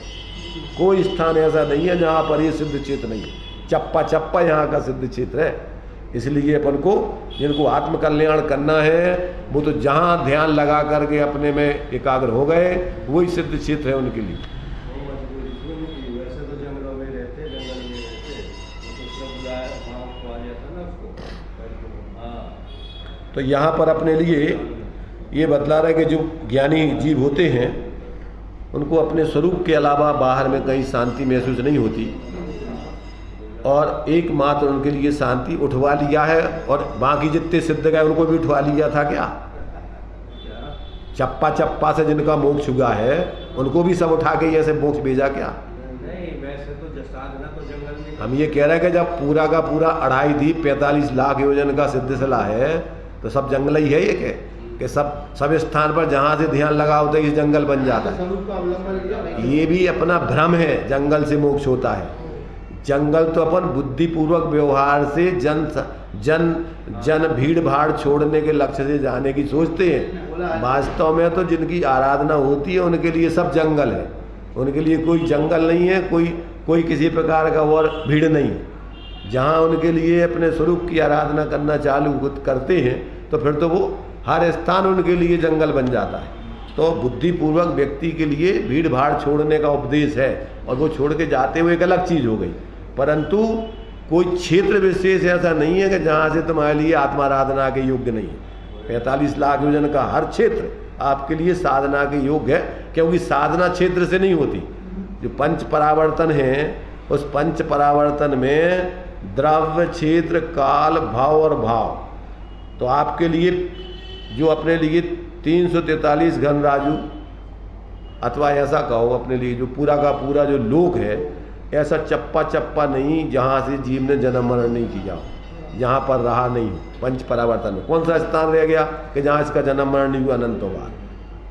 कोई स्थान ऐसा नहीं है जहाँ पर ये सिद्ध क्षेत्र नहीं है, चप्पा यहाँ का सिद्ध क्षेत्र है। इसलिए अपन को जिनको आत्म कल्याण करना है वो तो जहाँ ध्यान लगा करके अपने में एकाग्र हो गए वही सिद्ध क्षेत्र है उनके लिए। वैसे तो जंगलों में रहते, जंगल में रहते, तो उसने बुलाया गाँव को आ जाता ना उसको। हाँ, तो यहाँ पर अपने लिए ये बतला रहे कि जो ज्ञानी जीव होते हैं उनको अपने स्वरूप के अलावा बाहर में कहीं शांति महसूस नहीं होती, और एकमात्र उनके लिए शांति उठवा लिया है। और बाकी जितने सिद्ध गए उनको भी उठवा लिया था क्या? चप्पा से जिनका मोक्ष हुआ है उनको भी सब उठा के ऐसे मोक्ष भेजा क्या? नहीं, वैसे तो साधना तो जंगल में। हम ये कह रहे हैं कि जब पूरा का पूरा 2.5 द्वीप 45 लाख योजन का सिद्ध शिला है तो सब जंगल ही है ये कि सब स्थान पर जहाँ से ध्यान लगा होता है इस जंगल बन जाता है। ये भी अपना भ्रम है, जंगल से मोक्ष होता है। जंगल तो अपन बुद्धिपूर्वक व्यवहार से जन भीड़ भाड़ छोड़ने के लक्ष्य से जाने की सोचते हैं। वास्तव में तो जिनकी आराधना होती है उनके लिए सब जंगल है, उनके लिए कोई जंगल नहीं है, कोई किसी प्रकार का और भीड़ नहीं। जहाँ उनके लिए अपने स्वरूप की आराधना करना चालू करते हैं तो फिर तो वो हर स्थान उनके लिए जंगल बन जाता है। तो बुद्धिपूर्वक व्यक्ति के लिए भीड़ भाड़ छोड़ने का उपदेश है और वो छोड़ के जाते हुए एक अलग चीज़ हो गई। परंतु कोई क्षेत्र विशेष ऐसा नहीं है कि जहाँ से तुम्हारे लिए आत्माराधना के योग्य नहीं है। 45 लाख योजन का हर क्षेत्र आपके लिए साधना के योग्य है, क्योंकि साधना क्षेत्र से नहीं होती। जो पंच परावर्तन है उस पंच परावर्तन में द्रव्य, क्षेत्र, काल, भाव और भाव, तो आपके लिए जो अपने लिए 343 घन राजू अथवा ऐसा कहो अपने लिए जो पूरा का पूरा जो लोक है, ऐसा चप्पा चप्पा नहीं जहाँ से जीव ने जन्म मरण नहीं किया हो, जहाँ पर रहा नहीं हो। पंच परावर्तन में कौन सा स्थान रह गया कि जहाँ इसका जन्म मरण नहीं हुआ अनंतों बार।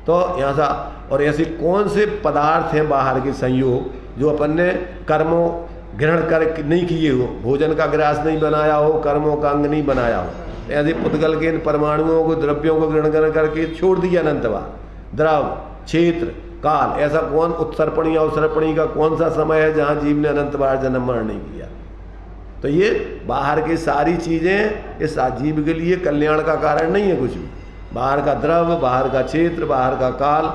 तो यहाँ सा और ऐसे कौन से पदार्थ हैं बाहर के संयोग जो अपन ने कर्मों ग्रहण कर नहीं किए हो, भोजन का ग्रास नहीं बनाया हो, कर्मों का अंग नहीं बनाया हो, ऐसे पुद्गल के इन परमाणुओं को द्रव्यों को ग्रहण करके छोड़ दिया अनंत बार। द्रव, क्षेत्र, काल, ऐसा कौन उत्सर्पणी या अवसर्पणी का कौन सा समय है जहाँ जीव ने अनंत बार जन्म मरण नहीं किया। तो ये बाहर की सारी चीज़ें इस जीव के लिए कल्याण का कारण नहीं है कुछ भी। बाहर का द्रव्य, बाहर का क्षेत्र, बाहर का काल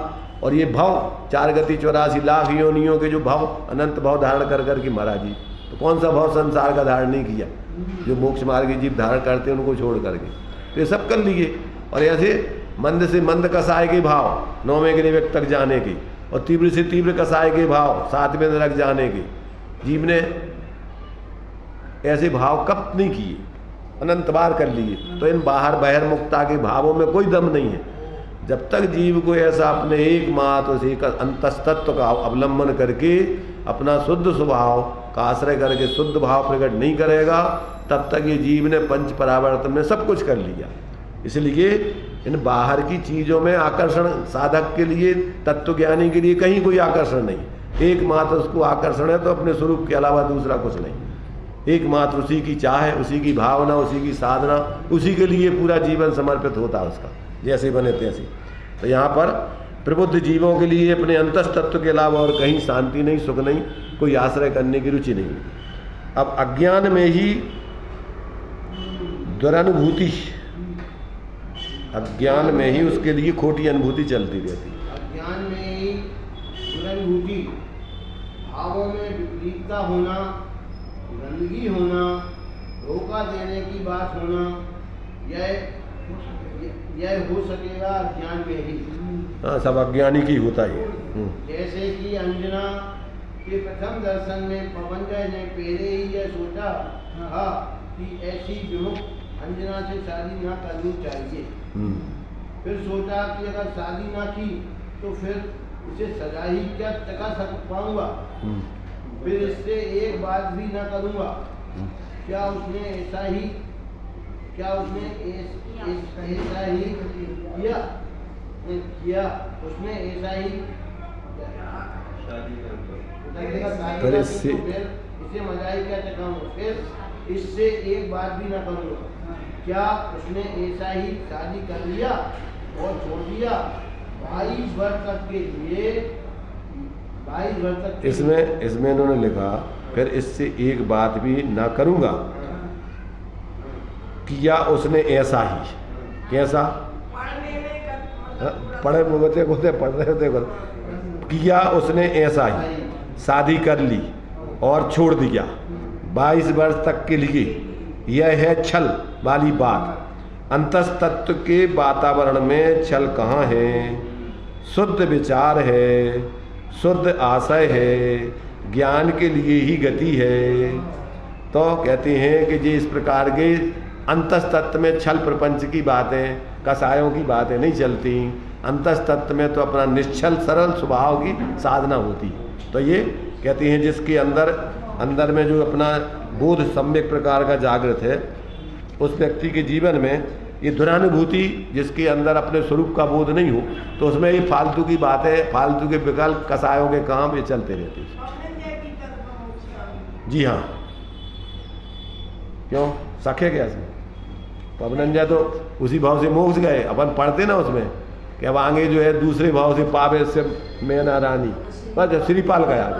और ये भव 4 गति 84 लाख योनियों के जो भव अनंत भव धारण कर करके महाराज जी, तो कौन सा भव संसार का धारण नहीं किया जो मोक्ष मार्ग जीव धारण करते हैं उनको छोड़ करके, तो ये सब कर लिए। और ऐसे मंद से मंद कसाय के भाव 9वें के निवेक तक जाने की और तीव्र से तीव्र कसाय के भाव 7वें नरक जाने के जीव ने ऐसे भाव कब नहीं किए, अनंत बार कर लिए। तो इन बाहर बहिर्मुक्ता के भावों में कोई दम नहीं है। जब तक जीव को ऐसा अपने एकमात्र उसी का अंतस्तत्व का अवलंबन करके अपना शुद्ध स्वभाव का आश्रय करके शुद्ध भाव प्रकट नहीं करेगा, तब तक ये जीव ने पंच परावर्तन में सब कुछ कर लिया। इसलिए इन बाहर की चीज़ों में आकर्षण साधक के लिए, तत्वज्ञानी के लिए कहीं कोई आकर्षण नहीं। एकमात्र उसको आकर्षण है तो अपने स्वरूप के अलावा दूसरा कुछ नहीं। एकमात्र उसी की चाह है, उसी की भावना, उसी की साधना, उसी के लिए पूरा जीवन समर्पित होता है उसका, जैसे बने तैसे। तो यहाँ पर प्रबुद्ध जीवों के लिए अपने अंतस तत्व के अलावा और कहीं शांति नहीं, सुख नहीं, कोई आश्रय करने की रुचि नहीं। अब अज्ञान में ही दुरानुभूति, अज्ञान में ही उसके लिए खोटी अनुभूति चलती रहती है। अज्ञान में ही दुरानुभूति, भावों में विपरीतता होना, गंदगी होना, धोखा देने की बात होना, यह हो सकेगा अज्ञान में ही। हाँ, सब अज्ञानी की होता है। जैसे कि अंजना के प्रथम दर्शन में पवनजय ने पहले ही यह सोचा था कि ऐसी विमुख अंजना से शादी ना करनी चाहिए। फिर सोचा कि अगर शादी ना की तो फिर इसे सजा ही क्या चका सक पाऊंगा, फिर इससे एक बात भी ना करूंगा। क्या उसने ऐसा ही किया? उसने ऐसा ही फिर इससे इसे मजा ही क्या चकाऊंगा, फिर इससे एक बात भी ना करूंगा। क्या उसने ऐसा ही शादी कर लिया और छोड़ दिया 22 वर्ष तक के लिए। 22 वर्ष तक इसमें इन्होंने लिखा फिर इससे एक बात भी ना करूंगा। किया उसने ऐसा ही, कैसा पढ़े बोलते होते पढ़ रहे होते, किया उसने ऐसा ही, शादी कर ली और छोड़ दिया 22 वर्ष तक के लिए। यह है छल वाली बात। अंतस्तत्व के वातावरण में छल कहाँ है? शुद्ध विचार है, शुद्ध आशय है, ज्ञान के लिए ही गति है। तो कहते हैं कि जी इस प्रकार के अंतस्तत्व में छल प्रपंच की बातें, कसायों की बातें नहीं चलती। अंतस्तत्व में तो अपना निश्चल सरल स्वभाव की साधना होती है। तो ये कहते हैं जिसके अंदर में जो अपना बोध सम्यक प्रकार का जागृत है, उस व्यक्ति के जीवन में ये दुरानुभूति, जिसके अंदर अपने स्वरूप का बोध नहीं हो, तो उसमें ये फालतू की बातें, फालतू के विकल्प, कसायों के काम ये चलते रहते हैं। जी हाँ, क्यों सखे क्या इसमें? पवनंजय तो उसी भाव से मोक्ष गए। अपन पढ़ते ना उसमें कि अब आगे जो है दूसरे भाव से पावे से मैना रानी, बस श्रीपाल का याद।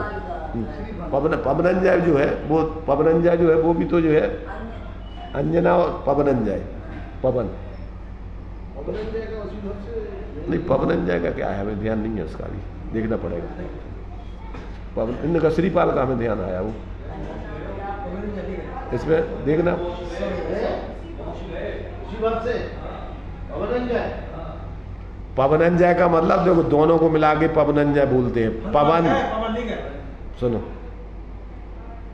पवनंजय जो है वो, पवनंजय जो है वो भी तो जो है अंजना और पवनंजय, पवन पवनंजय का उसी भाव से नहीं, पवनंजय का क्या है हमें ध्यान नहीं है, उसका भी देखना पड़ेगा। पवन इनका श्रीपाल का हमें ध्यान आया, वो इसमें देखना। उसी भाव से पवनंजय, पवनंजय का मतलब देखो दोनों को मिला के पवनंजय बोलते हैं। पवन सुनो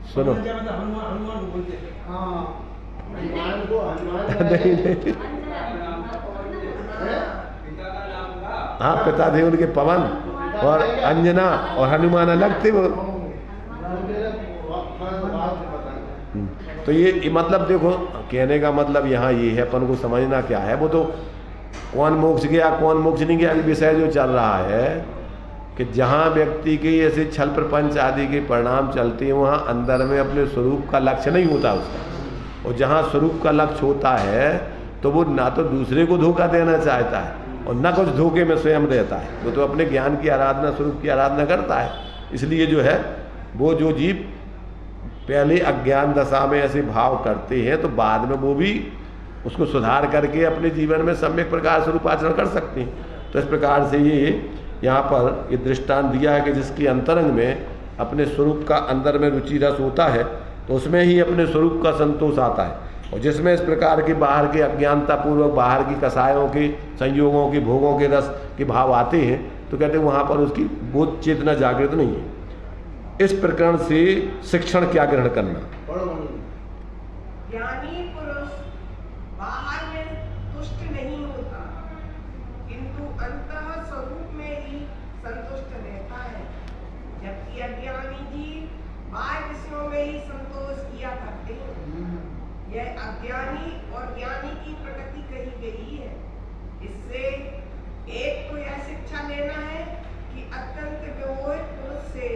सुनो हाँ हनुमान को हनुमान नहीं नहीं, हाँ पिता थे उनके पवन और अंजना, और हनुमान अलग थे वो। तो ये मतलब देखो कहने का मतलब यहाँ ये है, अपन को समझना क्या है। वो तो कौन मोक्ष गया कौन मोक्ष नहीं गया विषय जो चल रहा है कि जहाँ व्यक्ति के ऐसे छल प्रपंच आदि के परिणाम चलते हैं वहाँ अंदर में अपने स्वरूप का लक्ष्य नहीं होता उसका। और जहाँ स्वरूप का लक्ष्य होता है तो वो ना तो दूसरे को धोखा देना चाहता है और ना कुछ धोखे में स्वयं रहता है। वो तो अपने ज्ञान की आराधना, स्वरूप की आराधना करता है। इसलिए जो है वो जो जीव पहले अज्ञान दशा में ऐसे भाव करते हैं तो बाद में वो भी उसको सुधार करके अपने जीवन में सम्यक प्रकार से रूपाचरण कर सकते हैं। तो इस प्रकार से ये यहाँ पर ये दृष्टांत दिया है कि जिसकी अंतरंग में अपने स्वरूप का अंदर में रुचि रस होता है तो उसमें ही अपने स्वरूप का संतोष आता है। और जिसमें इस प्रकार के बाहर के अज्ञानतापूर्वक बाहर की कसायों के संयोगों के भोगों के रस के भाव आते हैं तो कहते हैं वहाँ पर उसकी बोध चेतना जागृत नहीं है। इस प्रकरण से शिक्षण क्या ग्रहण करना? ज्ञानी पुरुष बाहर में तुष्ट नहीं होता किंतु अंतः स्वरूप में ही संतुष्ट रहता है, जबकि अज्ञानी जीव बाह्य विषयों में ही संतोष किया करते हैं। यह अज्ञानी और ज्ञानी की प्रकृति कही गई है। इससे एक तो यह शिक्षा लेना है कि अत्यंत विमोहित पुरुष से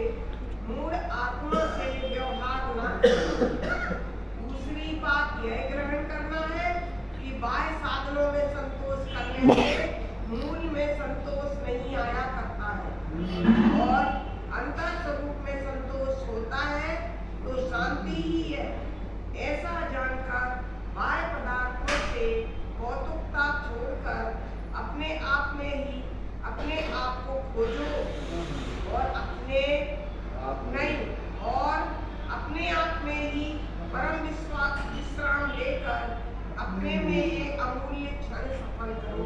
मूढ़ आत्मा से व्यवहार न करें। दूसरी बात यह ग्रहण करना है कि बाह्य साधनों में संतोष करने से मूल में संतोष नहीं आया करता है और अंतर स्वरूप में संतोष होता है तो शांति ही है। ऐसा जानकर बाह्य पदार्थों से कौतुकता छोड़कर अपने आप में ही अपने आप को खोजो और अपने आप में ही परम विश्राम लेकर अपने में ये अमूल्य क्षण सफल करो।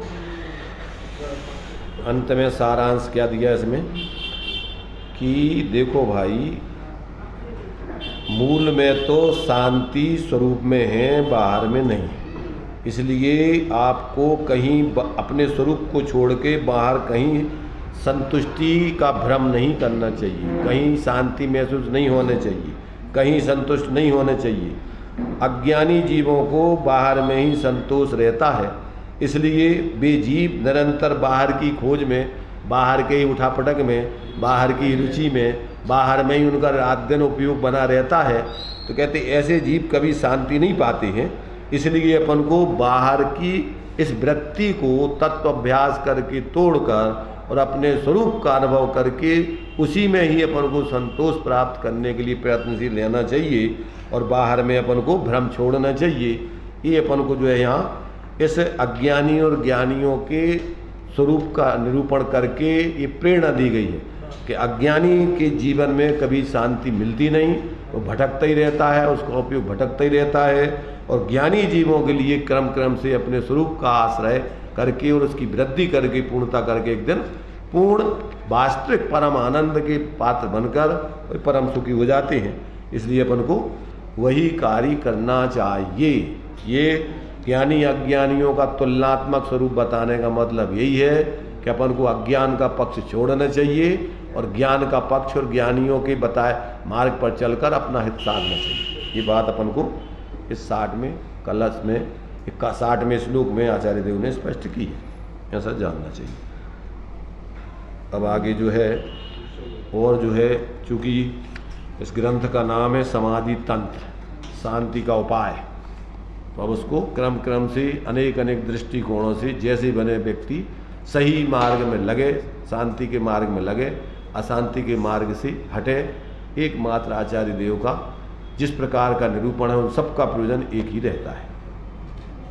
अंत में सारांश क्या दिया इसमें कि देखो भाई, मूल में तो शांति स्वरूप में है, बाहर में नहीं। इसलिए आपको कहीं अपने स्वरूप को छोड़ के बाहर कहीं संतुष्टि का भ्रम नहीं करना चाहिए, कहीं शांति महसूस नहीं होने चाहिए, कहीं संतुष्ट नहीं होने चाहिए। अज्ञानी जीवों को बाहर में ही संतोष रहता है, इसलिए वे जीव निरंतर बाहर की खोज में, बाहर के ही उठापटक में, बाहर की रुचि में, बाहर में ही उनका रात दिन उपयोग बना रहता है। तो कहते ऐसे जीव कभी शांति नहीं पाते हैं। इसलिए अपन को बाहर की इस वृत्ति को तत्व अभ्यास करके तोड़कर और अपने स्वरूप का अनुभव करके उसी में ही अपन को संतोष प्राप्त करने के लिए प्रयत्नशील रहना चाहिए और बाहर में अपन को भ्रम छोड़ना चाहिए। ये अपन को जो है यहाँ इस अज्ञानी और ज्ञानियों के स्वरूप का निरूपण करके ये प्रेरणा दी गई है कि अज्ञानी के जीवन में कभी शांति मिलती नहीं, वो भटकता ही रहता है, उसका उपयोग भटकता ही रहता है। और ज्ञानी जीवों के लिए क्रम क्रम से अपने स्वरूप का आश्रय करके और उसकी वृद्धि करके पूर्णता करके एक दिन पूर्ण वास्तविक परम आनंद के पात्र बनकर परम सुखी हो जाते हैं। इसलिए अपन को वही कार्य करना चाहिए। ये ज्ञानी अज्ञानियों का तुलनात्मक स्वरूप बताने का मतलब यही है कि अपन को अज्ञान का पक्ष छोड़ना चाहिए और ज्ञान का पक्ष और ज्ञानियों के बताए मार्ग पर चलकर अपना हित साधना चाहिए। ये बात अपन को इस 60वें कलश में 60वें श्लोक में आचार्य देव ने स्पष्ट की है, ऐसा जानना चाहिए। अब आगे जो है और जो है, चूँकि इस ग्रंथ का नाम है समाधि तंत्र, शांति का उपाय, तो अब उसको क्रम क्रम से अनेक अनेक दृष्टिकोणों से जैसे बने व्यक्ति सही मार्ग में लगे, शांति के मार्ग में लगे, अशांति के मार्ग से हटे, एकमात्र आचार्य देव का जिस प्रकार का निरूपण है उन सबका प्रयोजन एक ही रहता है।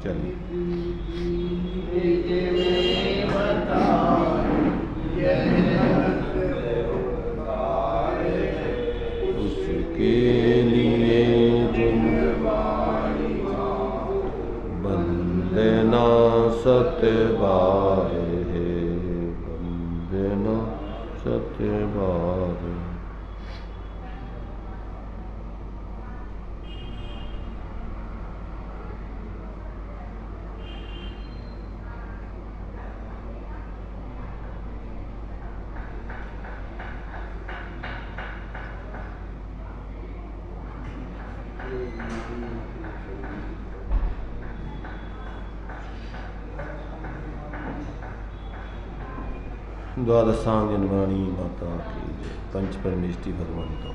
चलिए उसके लिए वंदना सतबार है, वंदना सतबार। द्वादशांग जनवाणी माता की जय। पंच परमेष्टि भगवान का